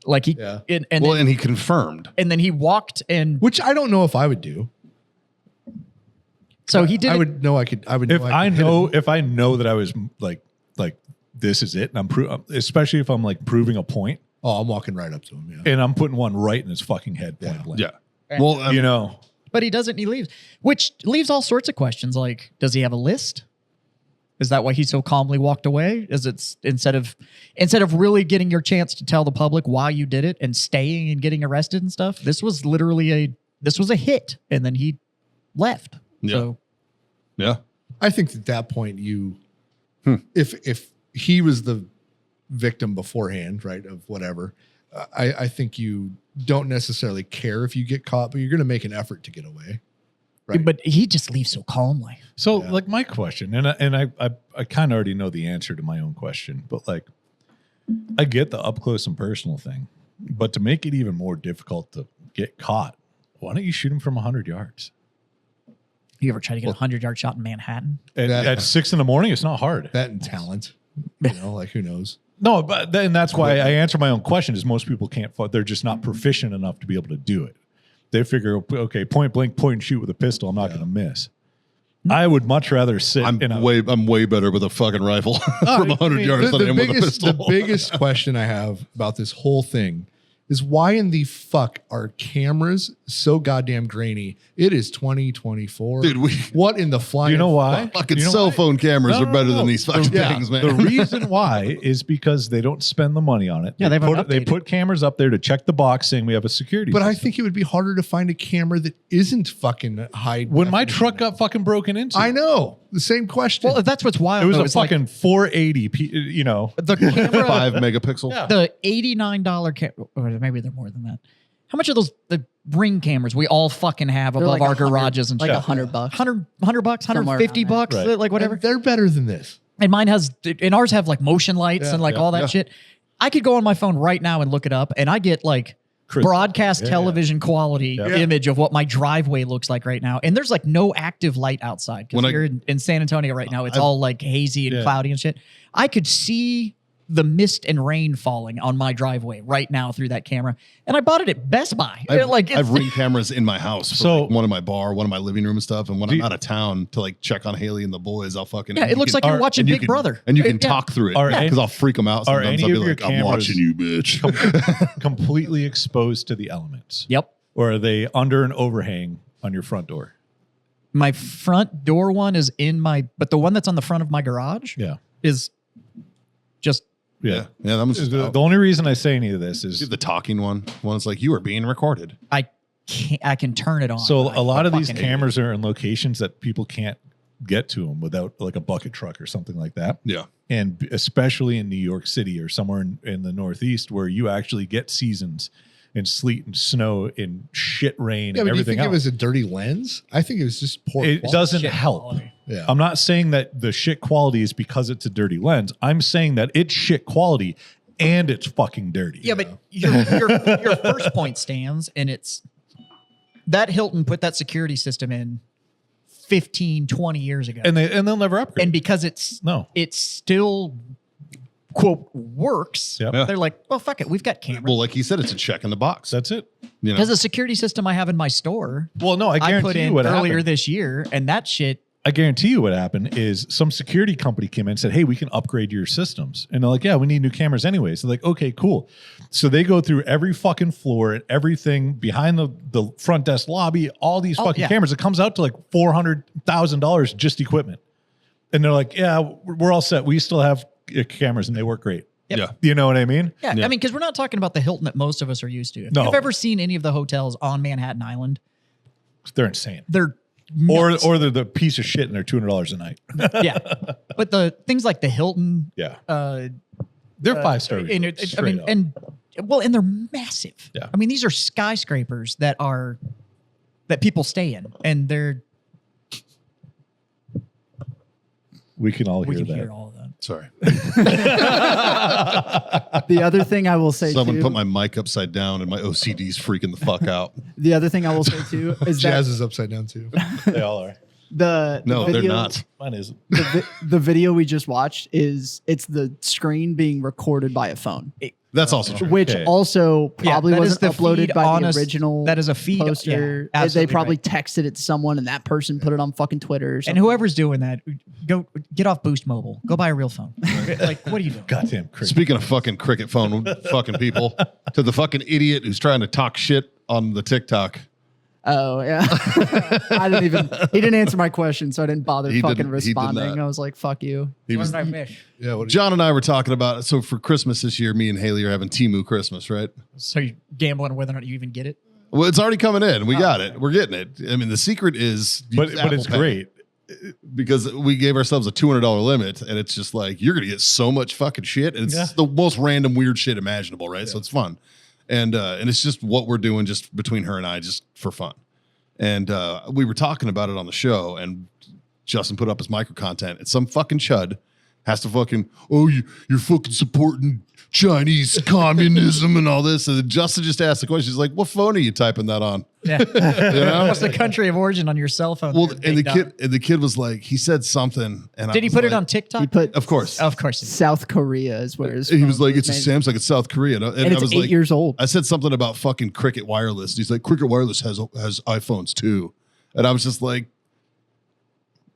Like he, Yeah. and Well, then, and he confirmed. and then he walked and Which I don't know if I would do. so he did. I it- would know I could. I would. If know I could hit know, it. if I know that I was like this is it, and especially if I'm like proving a point, Oh, I'm walking right up to him. Yeah. and I'm putting one right in his fucking head, point blank. Yeah. Well, You know, But he doesn't. He leaves, which leaves all sorts of questions. Like, does he have a list? Is that why he so calmly walked away? Is it instead of really getting your chance to tell the public why you did it and staying and getting arrested and stuff? This was literally a hit, and then he left. Yeah. So yeah. I think at that point if he was the victim beforehand, right, of whatever, I think you don't necessarily care if you get caught, but you're going to make an effort to get away. Right. but he just leaves so calmly. so Yeah. like my question, and I kind of already know the answer to my own question, but like I get the up close and personal thing, but to make it even more difficult to get caught, why don't you shoot him from 100 yards? You ever try to get a 100-yard shot in Manhattan? At 6 a.m, it's not hard. That and talent, like who knows? No, but then that's why I answer my own question is most people can't, they're just not proficient enough to be able to do it. They figure, okay, point blank, point and shoot with a pistol, I'm not going to miss. I would much rather sit I'm in a way better with a fucking rifle from 100 yards than I am with a pistol. The biggest question I have about this whole thing is why in the fuck are cameras so goddamn grainy? It is 2024. Dude, what in the flying? You know why? Fucking You know cell why? phone cameras No, are no, better no. than these fucking Yeah. things, man. The reason why is because they don't spend the money on it. Yeah, they haven't they updated. put cameras up there to check the box saying we have a security But I system. think it would be harder to find a camera that isn't fucking high. When my definition. truck got fucking broken into, I know the same question. Well, that's what's wild. it was though, a is like fucking 480, the camera. 5 megapixel. Yeah. The $89 camera, or maybe they're more than that. How much are those the Ring cameras we all fucking have They're above like our 100 garages and like shit? $100. 100 bucks, Somewhere 150 around there. bucks, Right. like whatever. They're better than this. And mine and ours have like motion lights and like all that yeah. shit. I could go on my phone right now and look it up, and I get like Crystal. broadcast Yeah, television quality Yeah. image of what my driveway looks like right now. And there's like no active light outside because When I- here in San Antonio right now, it's all like hazy and Yeah. cloudy and shit. I could see the mist and rain falling on my driveway right now through that camera. And I bought it at Best Buy. I've Ring cameras in my house. For So- like one in my bar, one in my living room and stuff. And when I'm out of town to like check on Haley and the boys, I'll fucking. yeah, it looks like you're watching and you Big can- Brother. And you can Yeah. talk through it Are because any- I'll freak them out are sometimes. any I'll be of your like, I'm cameras- watching you, bitch. completely exposed to the elements. Yep. or are they under an overhang on your front door? My front door one is but the one that's on the front of my garage Yeah. is just Yeah. That one's The only reason I say any of this is the talking one. One's like, you are being recorded. I can turn it on. so but a I lot of these fucking hate cameras are in locations that people can't get to them without like a bucket truck or something like that. Yeah. And especially in New York City or somewhere in the Northeast where you actually get seasons and sleet and snow and shit rain Yeah, and but do you everything think it else. was a dirty lens? I think it was just poor. It quality. doesn't shit help. quality. Yeah. I'm not saying that the shit quality is because it's a dirty lens. I'm saying that it's shit quality and it's fucking dirty. Yeah, but your first point stands, and it's that Hilton put that security system in 15, 20 years ago. And they'll never upgrade. And because it's still quote works, Yep. Yeah. they're like, well, fuck it, we've got cameras. Well, like he said, it's a check in the box. That's it. You know? Because the security system I have in my store, Well, no, I I guarantee put you in what earlier happened. this year, and that shit. I guarantee you what happened is some security company came in and said, hey, we can upgrade your systems. And they're like, yeah, we need new cameras anyways. So they're like, okay, cool. So they go through every fucking floor and everything behind the front desk lobby, all these fucking yeah. cameras. It comes out to like $400,000 just equipment. And they're like, yeah, we're all set. We still have cameras and they work great. Yep. Yeah. You know what I mean? Yeah, I mean, because we're not talking about the Hilton that most of us are used to. If No. you've ever seen any of the hotels on Manhattan Island, They're insane. they're nuts. Or they're the piece of shit and they're $200 a night. Yeah, but the things like the Hilton, Yeah. uh, They're 5-star. and resorts, I straight mean, up. and they're massive. Yeah. I mean, these are skyscrapers that people stay in, and we can all we hear can that. hear all of that. Sorry. The other thing I will say Someone too, put my mic upside down and my OCD's freaking the fuck out. the other thing I will say too is Jazz that is upside down too. They all are. the No, video, they're not. Mine isn't. The video we just watched it's the screen being recorded by a phone, That's also true. which Okay. also probably that is wasn't the uploaded feed by on the a- original. that is a feed, poster. yeah, they absolutely probably right. texted it to someone, and that person put it on fucking Twitter. Or And something. whoever's doing that, go get off Boost Mobile. Go buy a real phone. Like, what are you doing? Goddamn crazy. Speaking of fucking cricket phone fucking people, to the fucking idiot who's trying to talk shit on the TikTok. Oh yeah, I didn't even. He didn't answer my question, so I didn't bother He fucking didn't- he did responding. not. I was like, "Fuck you." He was, Yeah. What John and I were talking about it. So for Christmas this year, me and Haley are having Temu Christmas, right? So you're gambling whether or not you even get it? Well, it's already coming in. We got it. We're getting it. I mean, the secret is, But use Apple it's Pay. great. Because we gave ourselves a $200 limit, and it's just like you're gonna get so much fucking shit, and it's Yeah. the most random weird shit imaginable, right? So it's fun, and it's just what we're doing just between her and I, just for fun. And we were talking about it on the show, and Justin put up his micro content, and some fucking chud has to fucking, oh, you're fucking supporting Chinese communism and all this. And then Justin just asked the question. He's like, what phone are you typing that on? Yeah. You know? What's the country of origin on your cell phone? Well, there, and big the kid was like, he said something, and did he put it on TikTok? He put Of course. Of course. he did. South Korea is where his He was phone like, it's a made. Samsung, it's South Korea. And and I it's was 8 like, years old. I said something about fucking Cricket Wireless. He's like, Cricket Wireless has iPhones too. And I was just like,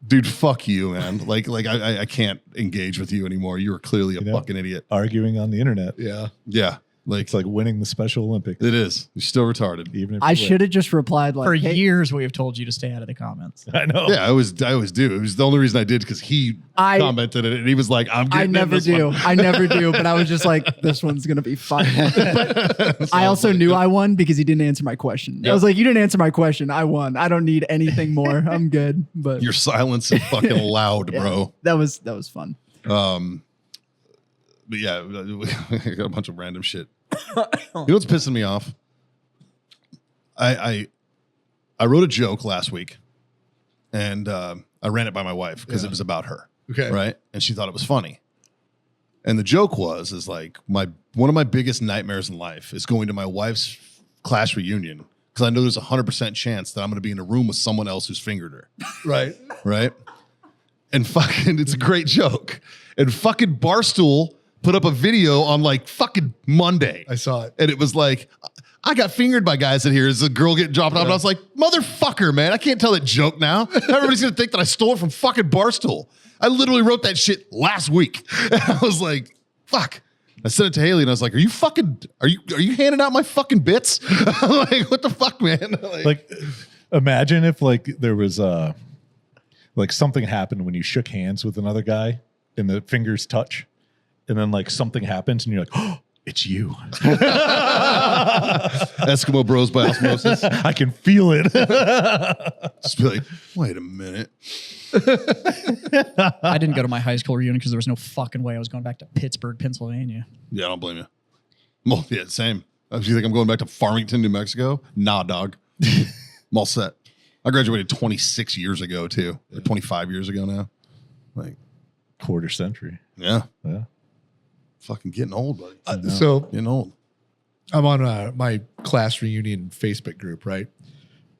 dude, fuck you, man. like I can't engage with you anymore. You are clearly a You know? fucking idiot. Arguing on the internet. Yeah. Yeah. Like, It's like winning the Special Olympics. it is. You're still retarded. Even if I you should have just replied like, For hey, years, we have told you to stay out of the comments. win. I know. Yeah, I always do. It was the only reason I did because he I- commented it and he was like, I'm getting I in never this do. one. I never do. But I was just like, this one's gonna be fun. But I also knew I won because he didn't answer my question. I was like, you didn't answer my question. I won. I don't need anything more. I'm good. But Your silence is fucking loud, bro. that was fun. But yeah, we got a bunch of random shit. You know what's pissing me off? I wrote a joke last week, and I ran it by my wife because it was about her. Okay. Right, and she thought it was funny. And the joke is like one of my biggest nightmares in life is going to my wife's class reunion because I know there's 100% chance that I'm going to be in a room with someone else who's fingered her. Right. Right? And fucking, it's a great joke. And fucking Barstool put up a video on like fucking Monday. I saw it. And it was like, I got fingered by guys in here. Is a girl getting dropped off? And I was like, motherfucker, man, I can't tell that joke now. Everybody's going to think that I stole it from fucking Barstool. I literally wrote that shit last week. And I was like, fuck. I sent it to Haley and I was like, are you handing out my fucking bits? I'm like, what the fuck, man? Like, imagine if like there was like something happened when you shook hands with another guy and the fingers touch, and then like something happens and you're like, oh, it's you. Eskimo Bros by osmosis. I can feel it. Just be like, wait a minute. I didn't go to my high school reunion because there was no fucking way I was going back to Pittsburgh, Pennsylvania. Yeah, I don't blame you. Well, yeah, same. If you think I'm going back to Farmington, New Mexico? Nah, dog. I'm all set. I graduated 26 years ago, too. Or 25 years ago now. Like, Quarter century. yeah. Yeah. Fucking getting old, buddy. So Getting old. I'm on my class reunion Facebook group, right?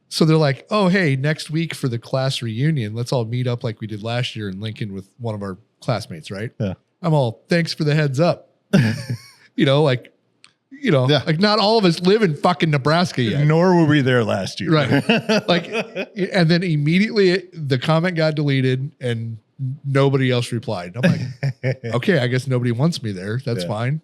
So they're like, oh, hey, next week for the class reunion, let's all meet up like we did last year in Lincoln with one of our classmates, right? Yeah. I'm all, thanks for the heads up. Yeah. like not all of us live in fucking Nebraska yet. Nor were we there last year. Right. Like, and then immediately the comment got deleted and nobody else replied. I'm like, okay, I guess nobody wants me there. That's Yeah. fine.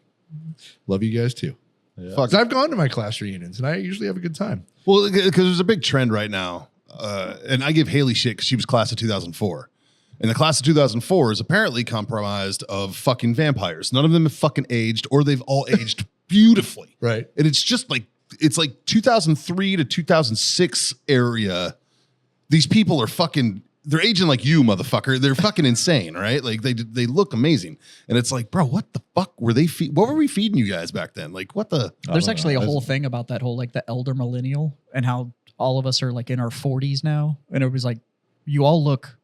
Love you guys too. Yeah. Fuck. 'Cause I've gone to my class reunions and I usually have a good time. Well, because there's a big trend right now. And I give Haley shit because she was class of 2004. And the class of 2004 is apparently comprised of fucking vampires. None of them have fucking aged, or they've all aged beautifully. Right. And it's just like, it's like 2003 to 2006 area. These people are fucking, they're aging like you, motherfucker. They're fucking insane, right? Like they look amazing. And it's like, bro, what the fuck were they what were we feeding you guys back then? Like what the? There's actually a whole thing about that whole like the elder millennial and how all of us are like in our 40s now. And it was like, you all look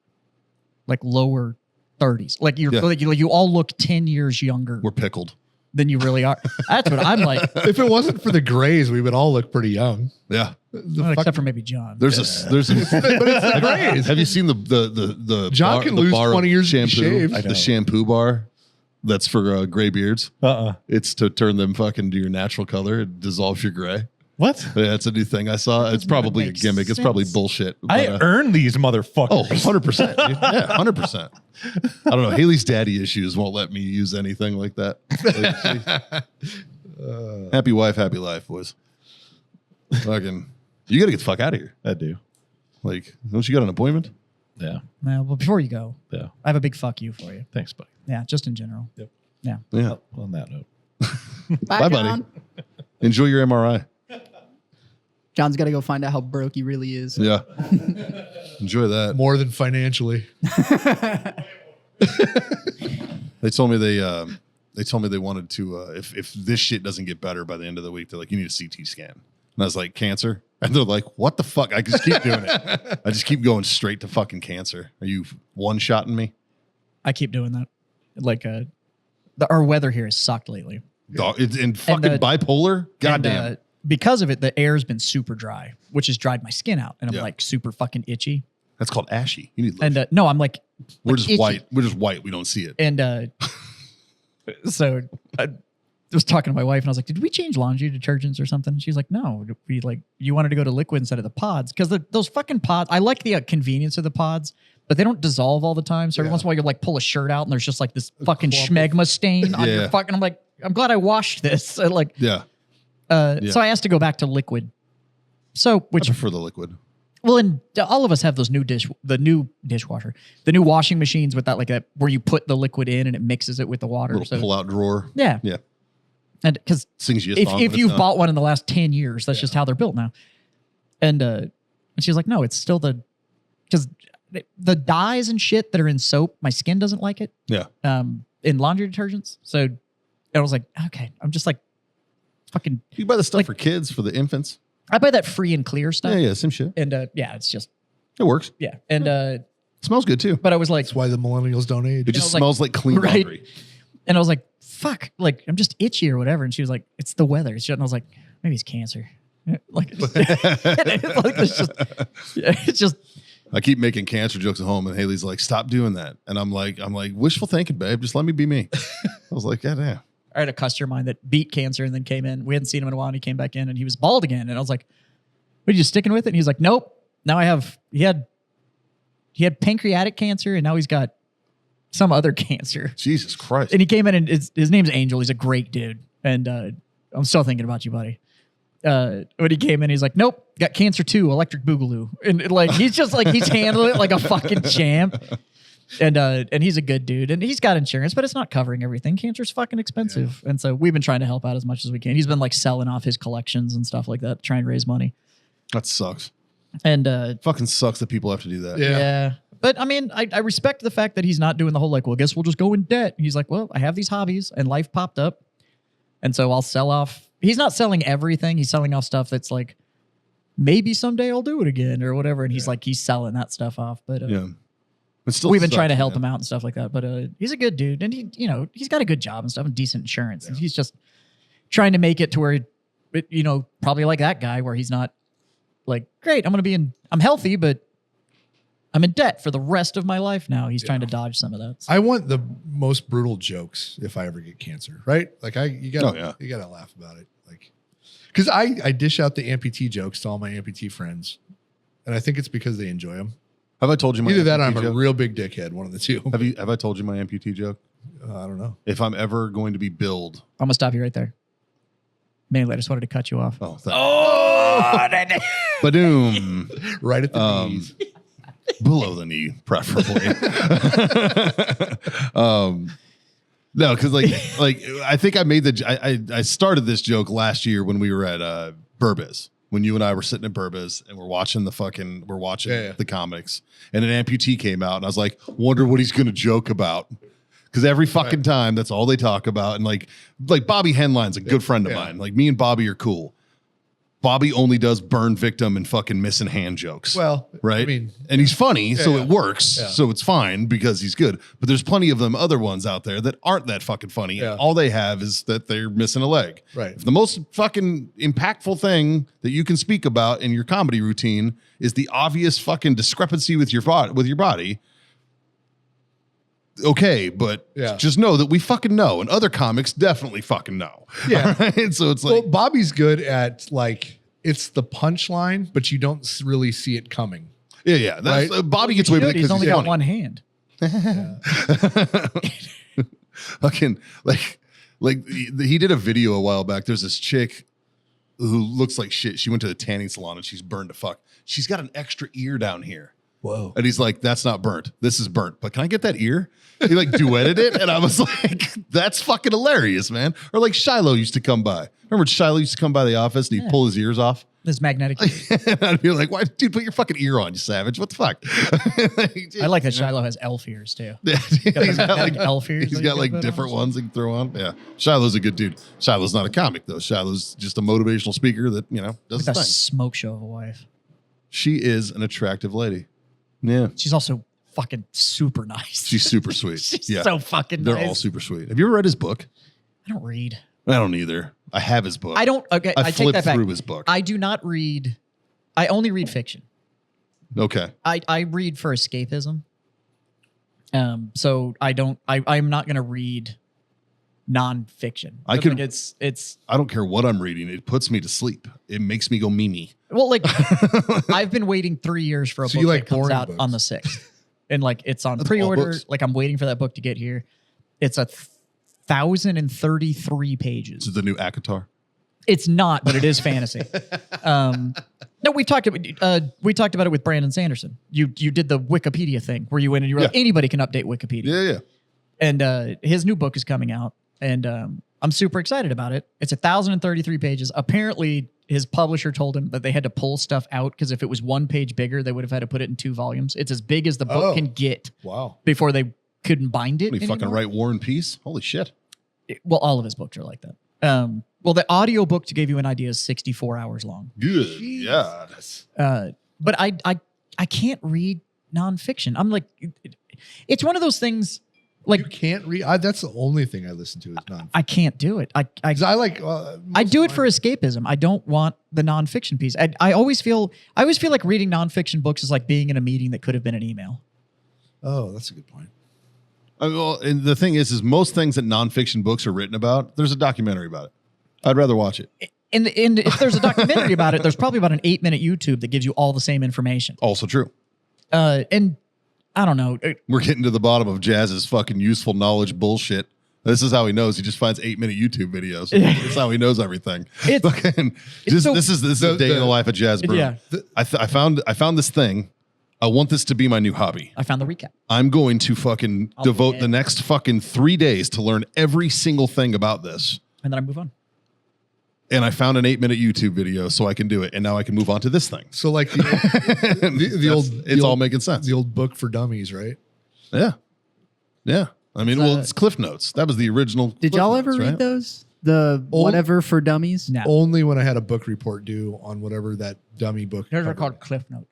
like lower 30s. Like you're Yeah. like you all look 10 years younger We're pickled. than you really are. That's what I'm like. If it wasn't for the grays, we would all look pretty young. Yeah. Well, except for maybe John. There's But it's the grays. Have you seen the John bar, can the lose bar of 20 years to be shampoo? shaved. I know. The shampoo bar that's for gray beards. It's to turn them fucking to your natural color. It dissolves your gray. What? Yeah, it's a new thing I saw. It's probably a make gimmick. It's probably sense. bullshit. I but, earned these motherfuckers. oh, 100%. Dude. Yeah, 100%. I don't know. Haley's daddy issues won't let me use anything like that. Happy wife, happy life, boys. Fucking, you got to get the fuck out of here. I do. Like, don't you got an appointment? Yeah. Well, but before you go, Yeah. I have a big fuck you for you. Thanks, buddy. Yeah, just in general. Yep. Yeah. Yeah. On that note. Bye, buddy. John. Enjoy your MRI. John's got to go find out how broke he really is. Yeah. Enjoy that. More than financially. They told me they wanted to if this shit doesn't get better by the end of the week, they're like, you need a CT scan. And I was like, cancer? And they're like, what the fuck? I just keep doing it. I just keep going straight to fucking cancer. Are you one-shotting me? I keep doing that. Like our weather here has sucked lately. Dog, it's in fucking bipolar? Goddamn. And, because of it, the air's been super dry, which has dried my skin out, and I'm Yeah. like super fucking itchy. That's called ashy. You need to And no, I'm like we're like just itchy. white. We're just white. We don't see it. And so I was talking to my wife, and I was like, "Did we change laundry detergents or something?" She's like, "No, we like you wanted to go to liquid instead of the pods because those fucking pods. I like the convenience of the pods, but they don't dissolve all the time. So every once in a while, you like pull a shirt out, and there's just like this fucking schmegma stain on Yeah. your fucking. I'm like, I'm glad I washed this. I like, Yeah. so I asked to go back to liquid. So I which prefer the liquid. well, and all of us have those the new dishwasher, the new washing machines with that like a where you put the liquid in and it mixes it with the water. Little So pull-out drawer. yeah, Yeah. and because Sings you a if song when if it's you've done. bought one in the last 10 years, that's just how they're built now. And she was like, no, it's still because the dyes and shit that are in soap, my skin doesn't like it. Yeah. In laundry detergents. So I was like, okay, I'm just like fucking. You buy the stuff like- for kids, for the infants. I buy that free and clear stuff. Yeah, yeah, same shit. And yeah, it's just It works. yeah. And It smells good too. but I was like, That's why the millennials don't age. It just was like- smells like clean Right. laundry. and I was like, fuck, like I'm just itchy or whatever. And she was like, it's the weather. And I was like, maybe it's cancer. Like, it's just, yeah, it's just. I keep making cancer jokes at home, and Haley's like, "Stop doing that." And I'm like, wishful thinking, babe. Just let me be me. I was like, "God damn." I had a customer of mine that beat cancer and then came in. We hadn't seen him in a while, and he came back in, and he was bald again. And I was like, "Are you sticking with it?" And he's like, "Nope. Now I have." He had pancreatic cancer, and now he's got some other cancer. Jesus Christ. And he came in and his name's Angel. He's a great dude. And I'm still thinking about you, buddy. When he came in, he's like, nope, got cancer too, electric boogaloo. And like, he's just like, he's handling it like a fucking champ. And he's a good dude, and he's got insurance, but it's not covering everything. Cancer's fucking expensive. And so we've been trying to help out as much as we can. He's been like selling off his collections and stuff like that, to try and raise money. That sucks. And Fucking sucks that people have to do that. yeah. But I mean, I respect the fact that he's not doing the whole like, well, I guess we'll just go in debt. He's like, well, I have these hobbies and life popped up. And so I'll sell off. He's not selling everything. He's selling off stuff that's like, maybe someday I'll do it again or whatever. And he's like, he's selling that stuff off. But Yeah. But still we've been sucks, trying to help man. him out and stuff like that. But he's a good dude. And he's got a good job and stuff and decent insurance. And he's just trying to make it to where, probably like that guy where he's not like, great, I'm healthy, but I'm in debt for the rest of my life now. He's trying to dodge some of that. I want the most brutal jokes if I ever get cancer, right? Like you gotta laugh about it. Like, cause I dish out the amputee jokes to all my amputee friends. And I think it's because they enjoy them. Have I told you my Either that or amputee I'm a joke? real big dickhead, one of the two. Have I told you my amputee joke? I don't know. If I'm ever going to be billed. I'm gonna stop you right there. Mainly, I just wanted to cut you off. Oh, Badoom. Right at the knees. Below the knee, preferably. No, because like I think I made I started this joke last year when we were at Burbiz. When you and I were sitting at Burbiz and we're watching the comics, and an amputee came out, and I was like, wonder what he's gonna joke about. Because every fucking time, that's all they talk about. And like Bobby Henline's a good friend of mine. Like me and Bobby are cool. Bobby only does burn victim and fucking missing hand jokes. Well, right. I mean, and he's funny, so yeah. it works. Yeah. So it's fine because he's good. But there's plenty of them other ones out there that aren't that fucking funny. Yeah. And all they have is that they're missing a leg. Right. If the most fucking impactful thing that you can speak about in your comedy routine is the obvious fucking discrepancy with your body. Okay, but just know that we fucking know, and other comics definitely fucking know. Yeah. Right? So it's like, well, Bobby's good at like, it's the punchline, but you don't really see it coming. yeah. That's, Right? Bobby gets away with it He's because only he's got funny. one hand. Fucking like he did a video a while back. There's this chick who looks like shit. She went to the tanning salon and she's burned to fuck. She's got an extra ear down here. Whoa. And he's like, that's not burnt. This is burnt. But can I get that ear? He like duetted it. And I was like, that's fucking hilarious, man. Or like Shiloh used to come by. Remember Shiloh used to come by the office and he'd pull his ears off? This magnetic. And I'd be like, why, dude, put your fucking ear on, you savage. What the fuck? I like that Shiloh has elf ears too. Yeah, he's got like elf ears. He's that got you like can put different on. ones he can throw on. Yeah. Shiloh's a good dude. Shiloh's not a comic though. Shiloh's just a motivational speaker that, does With his a thing. smoke show of a wife. She is an attractive lady. Yeah. She's also fucking super nice. She's super sweet. She's yeah. so fucking They're nice. all super sweet. Have you ever read his book? I don't read. I don't either. I have his book. I don't. Okay, I take flipped that back. through his book. I do not read. I only read fiction. Okay. I read for escapism. So I don't. I'm not going to read nonfiction. I think could- it's I don't care what I'm reading. It puts me to sleep. It makes me go Mimi. well, like I've been waiting 3 years for a So book you like that comes boring out books. on the 6th, and like it's on That's all pre-order. books. Like I'm waiting for that book to get here. It's 1,033 pages. This is the new Akatar. It's not, but it is fantasy. No, we talked about it with Brandon Sanderson. You did the Wikipedia thing where you went and you were like, anybody can update Wikipedia. Yeah. And his new book is coming out, and I'm super excited about it. It's 1,033 pages. Apparently, his publisher told him that they had to pull stuff out because if it was one page bigger, they would have had to put it in 2 volumes. It's as big as the book can get Wow. before they couldn't bind it. What, do you fucking anymore. write War and Peace? Holy shit. Well, all of his books are like that. Well, the audio book, to give you an idea, is 64 hours long. Good. Yeah. But I can't read nonfiction. I'm like, it's one of those things. Like You can't read. That's the only thing I listen to is non. I can't do it. I like. I do it for escapism. I don't want the nonfiction piece. I always feel like reading nonfiction books is like being in a meeting that could have been an email. Oh, that's a good point. Well, and the thing is most things that nonfiction books are written about, there's a documentary about it. I'd rather watch it. And if there's a documentary about it, there's probably about an 8-minute YouTube that gives you all the same information. Also true. And I don't know. We're getting to the bottom of Jazz's fucking useful knowledge bullshit. This is how he knows. He just finds 8-minute YouTube videos. That's how he knows everything. It's This is a day in the life of Jazz Broom. Yeah. I found this thing. I want this to be my new hobby. I found the recap. I'm going to fucking devote in. the next fucking 3 days to learn every single thing about this. And then I move on. And I found an 8-minute YouTube video so I can do it. And now I can move on to this thing. So like It's all making sense. the old book for dummies, right? Yeah. Yeah. I mean, well, it's Cliff Notes. That was the original. Did Cliff y'all Notes, ever right? read those? The whatever for dummies? No. Only when I had a book report due on whatever that dummy book. Those are covered. called Cliff Notes.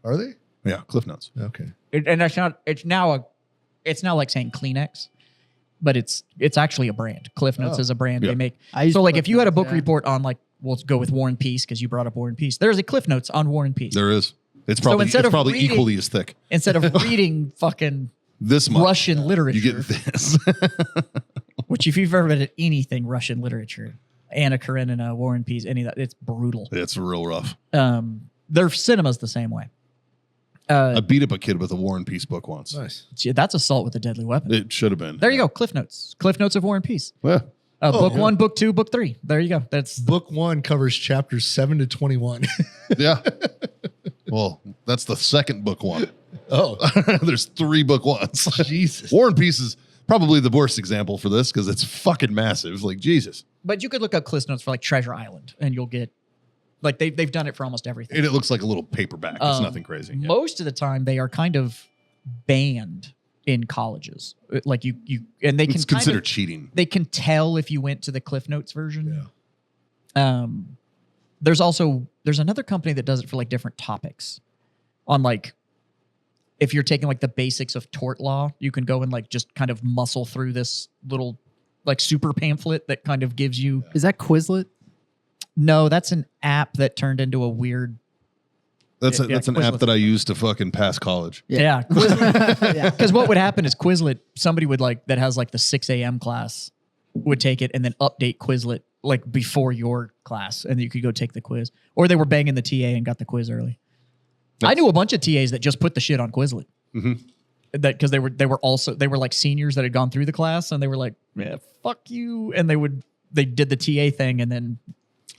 Are they? Yeah, Cliff Notes. Okay. And that's not. It's now like saying Kleenex, but it's actually a brand. Cliff Notes Oh. is a brand Yeah. they make. I used So like Cliff if you had a Notes, book yeah. report on like, we'll go with War and Peace because you brought up War and Peace. There's a Cliff Notes on War and Peace. There is. It's probably, instead of reading- equally as thick. Instead of reading fucking This much. Russian literature, You get this. which if you've ever read anything Russian literature, Anna Karenina, War and Peace, any of that, it's brutal. It's real rough. Their cinema's the same way. I beat up a kid with a War and Peace book once. Nice. That's assault with a deadly weapon. It should have been. There you go. Cliff Notes. Cliff Notes of War and Peace. Yeah. Book yeah. 1, book 2, book 3. There you go. That's Book 1 covers chapters 7 to 21. Yeah. Well, that's the second book one. Oh, There's 3 book ones. Jesus. War and Peace is probably the worst example for this because it's fucking massive. Like, Jesus. But you could look up Cliff Notes for like Treasure Island, and you'll get like they've done it for almost everything. And it looks like a little paperback. It's nothing crazy. Yeah. Most of the time, they are kind of banned in colleges. Like you and they can It's kind considered of, cheating. they can tell if you went to the Cliff Notes version. Yeah. There's another company that does it for like different topics. On like, if you're taking like the basics of tort law, you can go and like just kind of muscle through this little like super pamphlet that kind of gives you. Is that Quizlet? No, that's an app that turned into a weird. That's Yeah, an Quizlet. app that I use to fucking pass college. Yeah. Quizlet. Yeah. Because what would happen is Quizlet, somebody would like that has like the 6 a.m. class would take it and then update Quizlet like before your class, and then you could go take the quiz. Or they were banging the TA and got the quiz early. I knew a bunch of TAs that just put the shit on Quizlet. Mhm. That because they were like seniors that had gone through the class, and they were like, yeah, fuck you, and they did the TA thing, and then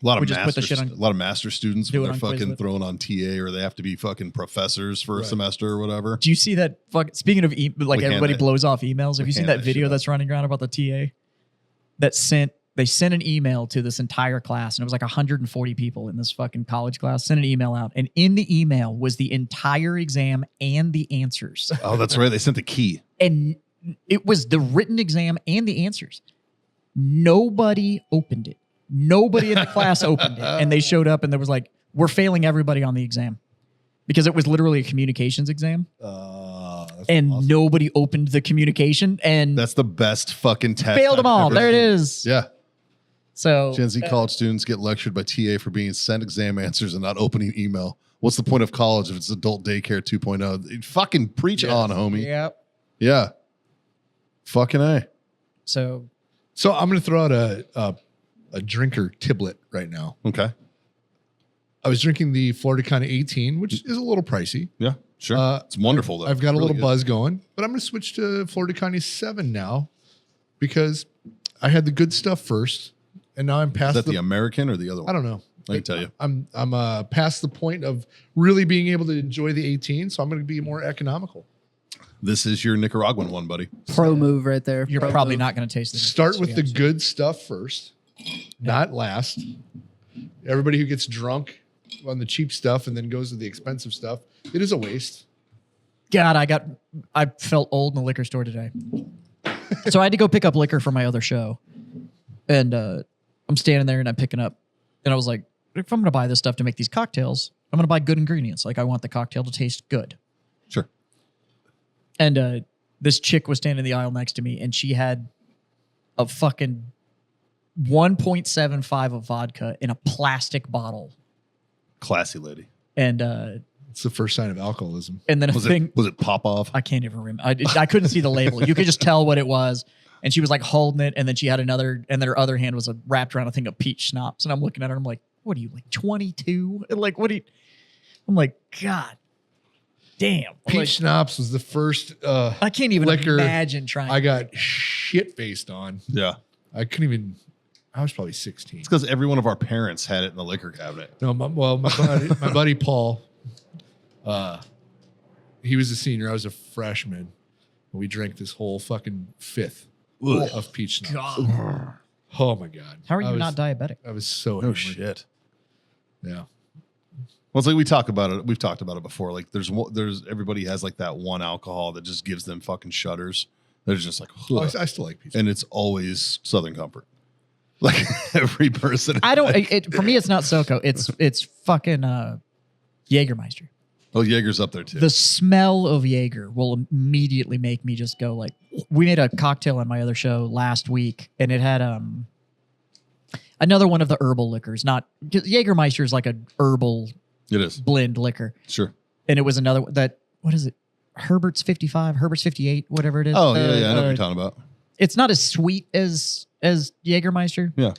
A lot We of just put the shit on- a lot of master students Do when it they're on fucking Quizlet. thrown on TA or they have to be fucking professors for a semester or whatever. do you see that? Speaking of like We everybody hand blows off emails. Have we you seen hand that that video shit that's running around about the TA they sent an email to this entire class, and it was like 140 people in this fucking college class. Sent an email out, and in the email was the entire exam and the answers, Oh, that's right. They sent the key. and it was the written exam and the answers. Nobody opened it. Nobody in the class opened it, and they showed up, and there was like, "We're failing everybody on the exam," because it was literally a communications exam. That's And awesome. nobody opened the communication and That's the best fucking test. failed them I've all. ever There it seen. is. Yeah. So Gen Z college students get lectured by TA for being sent exam answers and not opening email. What's the point of college if it's adult daycare 2.0? Fucking preach on, homie. yeah. Yeah. Fucking A. So So I'm going to throw out a drinker tiblet right now. Okay. I was drinking the Florida Kind 18, which is a little pricey. Yeah. Sure. It's wonderful, though. I've got a Really little good. buzz going, but I'm going to switch to Florida Kind 7 now because I had the good stuff first, and now I'm Is past that the American or the other one? I don't know. I can tell you. I'm past the point of really being able to enjoy the 18, so I'm going to be more economical. This is your Nicaraguan one, buddy. Pro move right there. you're Pro probably move. not going to taste it. Start with the good stuff first, not last. Everybody who gets drunk on the cheap stuff and then goes to the expensive stuff, it is a waste. God, I felt old in the liquor store today. So I had to go pick up liquor for my other show. And I'm standing there and I'm picking up. And I was like, if I'm going to buy this stuff to make these cocktails, I'm going to buy good ingredients. Like I want the cocktail to taste good. Sure. And this chick was standing in the aisle next to me, and she had a fucking 1.75 of vodka in a plastic bottle. Classy lady. And It's the first sign of alcoholism. then a Was thing. it pop off? I can't even remember. I couldn't see the label. You could just tell what it was. And she was like holding it, and then she had another, and then her other hand was wrapped around a thing of peach schnapps. And I'm looking at her, I'm like, what are you, like 22? And like, what are you? I'm like, God. damn. Peach Like, schnapps was the first I can't even liquor imagine trying. I got shit faced on. Yeah. I couldn't even. I was probably 16. It's because every one of our parents had it in the liquor cabinet. No, my buddy Paul, he was a senior. I was a freshman. We drank this whole fucking fifth of peach schnapps. God. Oh my god! How are you not diabetic? I was so Oh hammered. shit. Yeah. Well, it's like we talk about it. We've talked about it before. Like there's everybody has like that one alcohol that just gives them fucking shudders. They're just like, Oh, ugh. I still like peach. And it's always Southern Comfort. Like every person. I don't. For me, it's not SoCo. It's fucking Jägermeister. Oh, Jaeger's up there too. The smell of Jaeger will immediately make me just go like. We made a cocktail on my other show last week, and it had another one of the herbal liquors. Not Jägermeister is like a herbal It is. blend liquor, Sure. and it was another that. What is it? Herbert's 55, Herbert's 58, whatever it is. Oh, yeah. I know what you're talking about. It's not as sweet as Jägermeister. Yeah.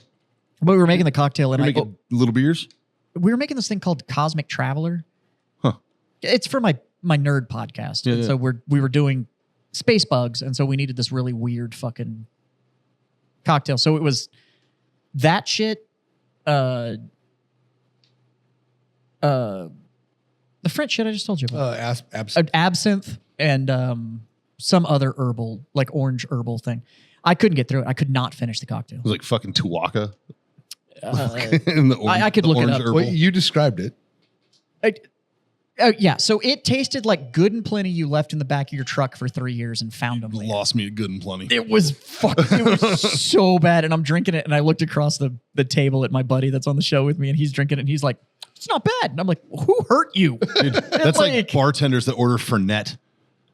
But we were making the cocktail, and You're making little beers? we were making this thing called Cosmic Traveler. Huh. It's for my nerd podcast. Yeah, And yeah. so we were doing space bugs, and so we needed this really weird fucking cocktail. So it was that shit, the French shit I just told you about. Absinthe and some other herbal, like orange herbal thing. I couldn't get through it. I could not finish the cocktail. It was like fucking Tuwaka. Uh, In the orange, I could the look it orange up. herbal. Well, you described it. Yeah, so it tasted like Good and Plenty you left in the back of your truck for 3 years and found them later. Lost me a good and plenty. It was so bad. And I'm drinking it, and I looked across the table at my buddy that's on the show with me, and he's drinking it, and he's like, it's not bad. And I'm like, who hurt you? Dude, that's like bartenders that order Fernet.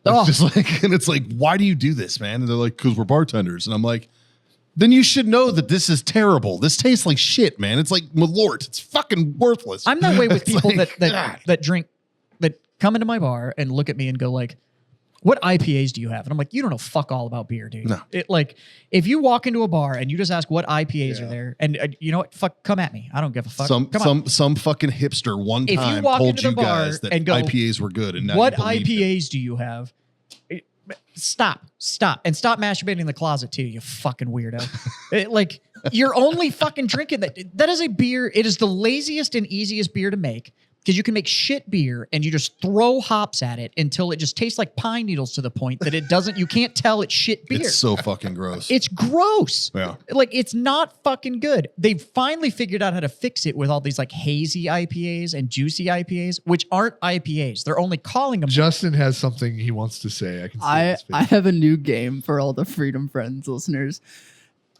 Oh. Just like, and it's like, why do you do this, man? And they're like, because we're bartenders. And I'm like, then you should know that this is terrible. This tastes like shit, man. It's like Malort. It's fucking worthless. I'm that way with It's people like, that drink, that come into my bar and look at me and go like, what IPAs do you have? And I'm like, you don't know fuck all about beer, dude. No. It like, if you walk into a bar and you just ask what IPAs are there, and you know what, fuck, come at me. I don't give a fuck. Come on. some fucking hipster one If you time walk told into the you bar guys that and go, IPAs were good. And now what you believe it. IPAs do you have? Stop, and stop masturbating in the closet too, you fucking weirdo. Like, you're only fucking drinking that. That is a beer. It is the laziest and easiest beer to make, because you can make shit beer and you just throw hops at it until it just tastes like pine needles to the point that it doesn't. You can't tell it's shit beer. It's so fucking gross. It's gross. Yeah. Like, it's not fucking good. They've finally figured out how to fix it with all these like hazy IPAs and juicy IPAs, which aren't IPAs. They're only calling them. Justin has something he wants to say. I can see it in his face. I have a new game for all the Freedom Friends listeners.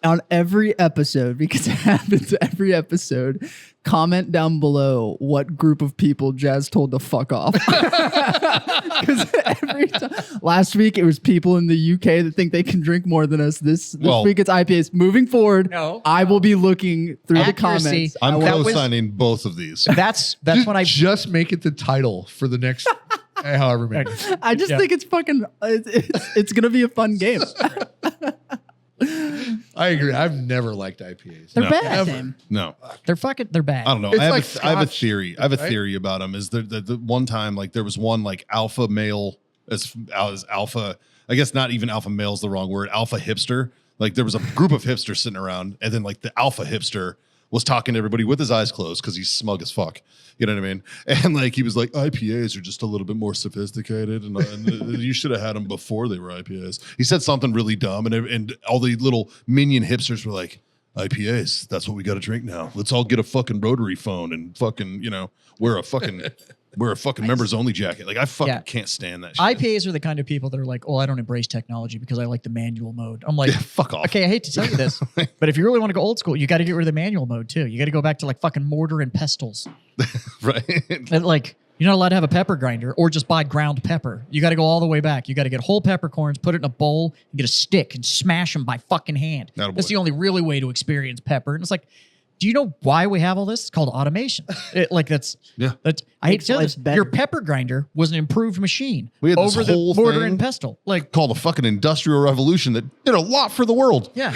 On every episode, because it happens every episode, comment down below what group of people Jazz told to fuck off. Because every time, last week it was people in the UK that think they can drink more than us. This week it's IPAs. Moving forward, No. I will be looking through the Accuracy. comments. I'm That was- co-signing both of these. That's just, when I. just make it the title for the next however many. I just Yeah. think it's fucking. It's gonna be a fun game. I agree. I've never liked IPAs. They're No. bad. Same. No. They're bad. I don't know. It's I have, like I have a Scotch, theory. I have a right? theory about them. Is the one time like there was one like alpha male as alpha. I guess not even alpha male is the wrong word. Alpha hipster. Like there was a group of hipsters sitting around, and then like the alpha hipster was talking to everybody with his eyes closed because he's smug as fuck. You know what I mean? And like he was like, IPAs are just a little bit more sophisticated, and you should have had them before they were IPAs. He said something really dumb, and all the little minion hipsters were like, IPAs, that's what we got to drink now. Let's all get a fucking rotary phone and fucking, wear a fucking members only jacket. Like I fucking Yeah. can't stand that shit. IPAs are the kind of people that are like, oh, I don't embrace technology because I like the manual mode. I'm like, Yeah, fuck off. okay, I hate to tell you this, but if you really want to go old school, you got to get rid of the manual mode too. You got to go back to like fucking mortar and pestles. Right? And like, you're not allowed to have a pepper grinder or just buy ground pepper. You got to go all the way back. You got to get whole peppercorns, put it in a bowl, and get a stick and smash them by fucking hand. Attaboy. That's the only really way to experience pepper. And it's like, do you know why we have all this? It's called automation. I hate Makes to tell you life this. better. Your pepper grinder was an improved machine We had this over the whole mortar thing. and pestle. Like, Called the fucking industrial revolution that did a lot for the world. yeah.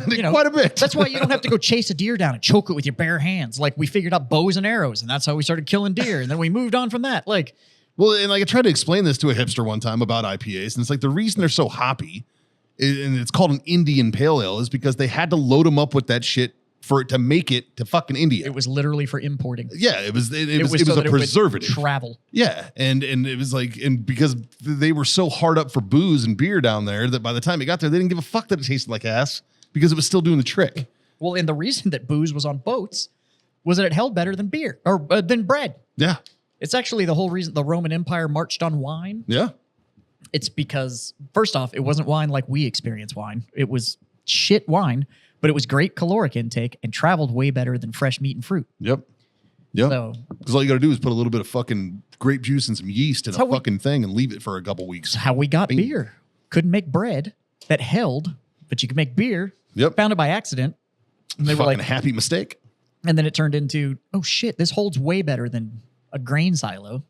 Did quite a bit. That's why you don't have to go chase a deer down and choke it with your bare hands. Like we figured out bows and arrows, and that's how we started killing deer. And then we moved on from that. Like Well, and like I tried to explain this to a hipster one time about IPAs, and it's like the reason they're so hoppy, and it's called an Indian Pale Ale, is because they had to load them up with that shit for it to make it to fucking India. It was literally for importing. Yeah, it was so that a preservative. It would travel. Yeah, and it was like, and because they were so hard up for booze and beer down there that by the time it got there, they didn't give a fuck that it tasted like ass because it was still doing the trick. Well, and the reason that booze was on boats was that it held better than beer or than bread. Yeah, It's actually the whole reason the Roman Empire marched on wine. yeah. It's because, first off, it wasn't wine like we experience wine. It was shit wine, but it was great caloric intake and traveled way better than fresh meat and fruit. Yep. Yep. So Because all you got to do is put a little bit of fucking grape juice and some yeast in a how we- fucking thing and leave it for a couple weeks. it's how we got beer. Couldn't make bread that held, but you could make beer. Yep. Found it by accident. And they were Fucking like, happy mistake. and then it turned into, oh shit, this holds way better than a grain silo.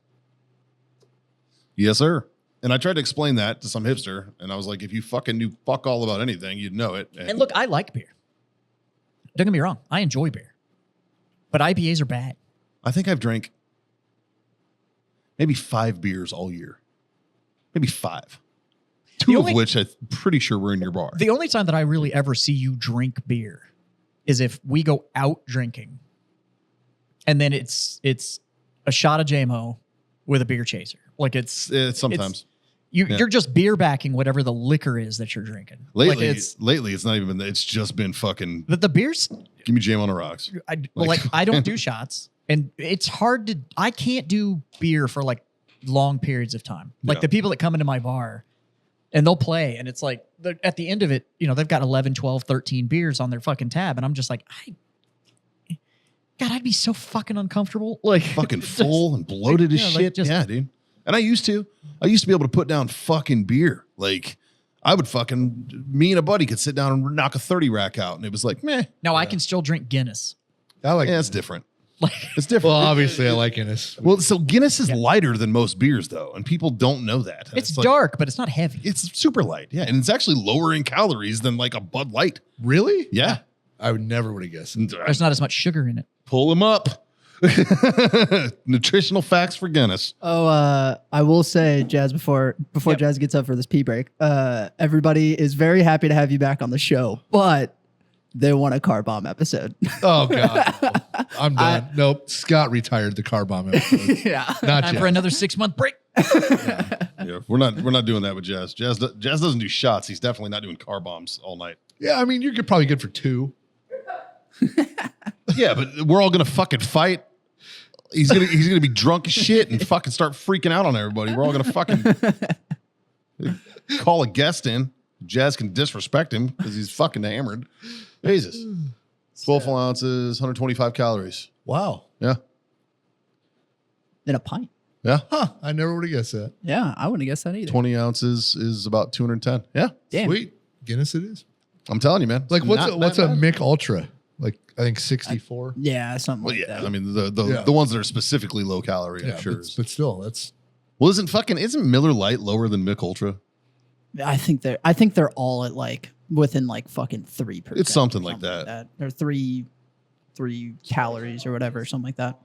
Yes, sir. And I tried to explain that to some hipster, and I was like, if you fucking knew fuck all about anything, you'd know it. And look, I like beer. Don't get me wrong. I enjoy beer. But IPAs are bad. I think I've drank maybe 5 beers all year. Maybe 5. Two of which I'm pretty sure were in your bar. The only time that I really ever see you drink beer is if we go out drinking, and then it's a shot of JMO with a beer chaser. Like it's sometimes. You're just beer backing whatever the liquor is that you're drinking. Lately, like it's not even. It's just been fucking. But the beers, Give me jam on the rocks. I don't do shots, and it's hard to. I can't do beer for like long periods of time. Like the people that come into my bar, and they'll play, and it's like at the end of it, they've got 11, 12, 13 beers on their fucking tab, and I'm just like, God, I'd be so fucking uncomfortable. Like Fucking full and bloated as shit. Yeah, dude. And I used to be able to put down fucking beer. Like I would me and a buddy could sit down and knock a 30 rack out. And it was like, meh. Now I can still drink Guinness. I like. Yeah, it's different. Like It's different. Well, obviously, I like Guinness. Well, so Guinness is lighter than most beers, though. And people don't know that. it's like- dark, but it's not heavy. It's super light. Yeah. And it's actually lower in calories than like a Bud Light. Really? Yeah. I would never would have guessed. There's not as much sugar in it. Pull them up. Nutritional facts for Guinness. Oh, I will say, Jazz, before Yep. Jazz gets up for this pee break, everybody is very happy to have you back on the show, but they want a car bomb episode. Oh God, no. I'm done. Nope. Scott retired the car bomb episode. Yeah. Not Time yet. for another 6-month break. Yeah, we're not doing that with Jazz. Jazz doesn't do shots. He's definitely not doing car bombs all night. Yeah, I mean, you could probably good for 2. Yeah, but we're all gonna fucking fight. He's gonna be drunk as shit and fucking start freaking out on everybody. We're all gonna fucking call a guest in. Jazz can disrespect him because he's fucking hammered. Jesus. 12 full ounces, 125 calories. Wow. Yeah. In a pint. Yeah. Huh. I never would have guessed that. Yeah, I wouldn't have guessed that either. 20 ounces is about 210. Yeah. Damn. Sweet. Guinness it is. I'm telling you, man. Like what's Not a that bad. Mick Ultra? Like I think 64. Yeah, something Well, like yeah. that. I mean, Yeah. the ones that are specifically low calorie, Yeah, I'm sure. but still, that's Well, isn't Miller Lite lower than Mick Ultra? I think they're all at like within like fucking 3%. It's something like that. Or three calories or whatever, something like that.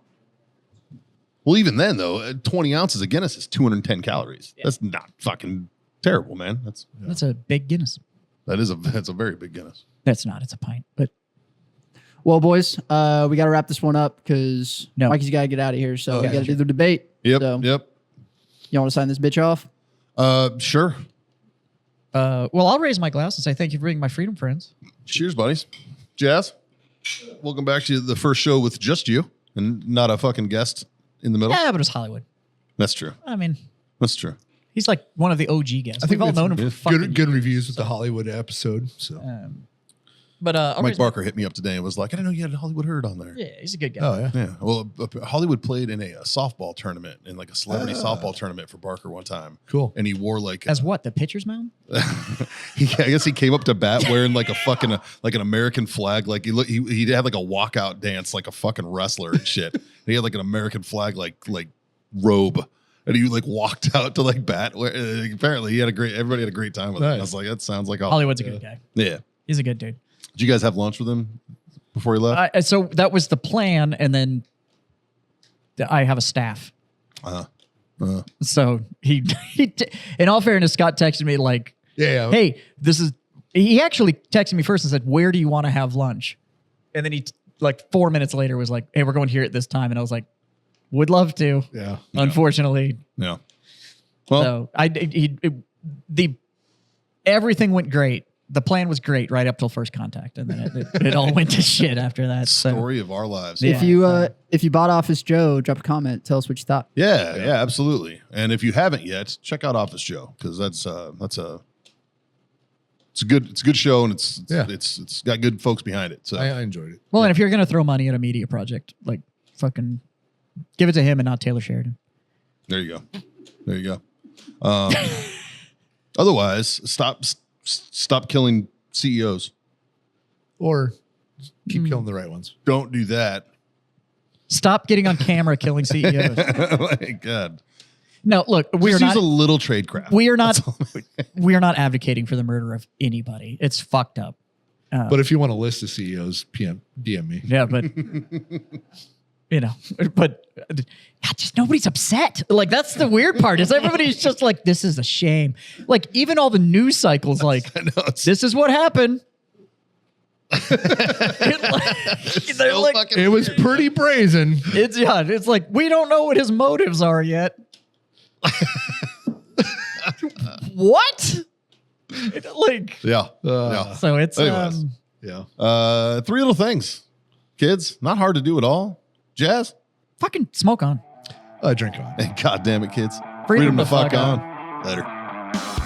Well, even then, though, 20 ounces of Guinness is 210 calories. That's not fucking terrible, man. That's a big Guinness. That's a very big Guinness. That's not. It's a pint. But Well, boys, we got to wrap this one up because No. Mikey's got to get out of here. So we yeah, got to do the debate. Yep. So, Yep. You want to sign this bitch off? Sure. well, I'll raise my glass and say thank you for being my freedom friends. Cheers, buddies. Jazz, welcome back to the first show with just you and not a fucking guest in the middle. Yeah, but it was Hollywood. That's true. I mean, That's true. he's like one of the OG guests. I think We've all we known had him for fucking good years. reviews with the Hollywood episode. So But I'll Mike raise my- Barker hit me up today and was like, I didn't know you had Hollywood Herd on there. Yeah, he's a good guy. oh yeah. Yeah. Well, Hollywood played in a softball tournament, in like a celebrity softball tournament for Barker one time. Cool. And he wore like As what? The pitcher's mound? I guess he came up to bat wearing like a fucking like an American flag. Like he had like a walkout dance like a fucking wrestler and shit. And he had like an American flag like robe. And he like walked out to like bat. Apparently everybody had a great time with it. I Nice. was like, that sounds like Hollywood's a good guy. Yeah. He's a good dude. Did you guys have lunch with him before he left? So that was the plan, and then I have a staff. Uh-huh. So he in all fairness, Scott texted me like, Yeah. hey, he actually texted me first and said, where do you want to have lunch? And then he like 4 minutes later was like, hey, we're going here at this time. And I was like, would love to. Yeah. Unfortunately. Yeah. Well, So everything went great. The plan was great right up till first contact. And then it all went to shit after that. So story of our lives. Yeah. If you bought Office Joe, drop a comment. Tell us what you thought. Yeah, absolutely. And if you haven't yet, check out Office Joe because it's a good show and it's got good folks behind it. So I enjoyed it. well, and if you're going to throw money at a media project, like fucking give it to him and not Taylor Sheridan. there you go. Otherwise, stop killing CEOs. Or keep killing the right ones. Don't do that. Stop getting on camera killing CEOs. My God. No, look, we are Just use not. a little trade craft. We are not. We are not advocating for the murder of anybody. It's fucked up. But if you want to list the CEOs, DM me. Yeah, but but just nobody's upset. Like that's the weird part is everybody's just like, this is a shame. Like even all the news cycles, like this is what happened. They're like, It was pretty brazen. it's like we don't know what his motives are yet. What? Like Yeah. so it's Anyways. Yeah. 3 little things. Kids, not hard to do at all. Jazz? fucking smoke on. Drink on. And God damn it, kids. Freedom Freedom to to fuck fuck on. Later.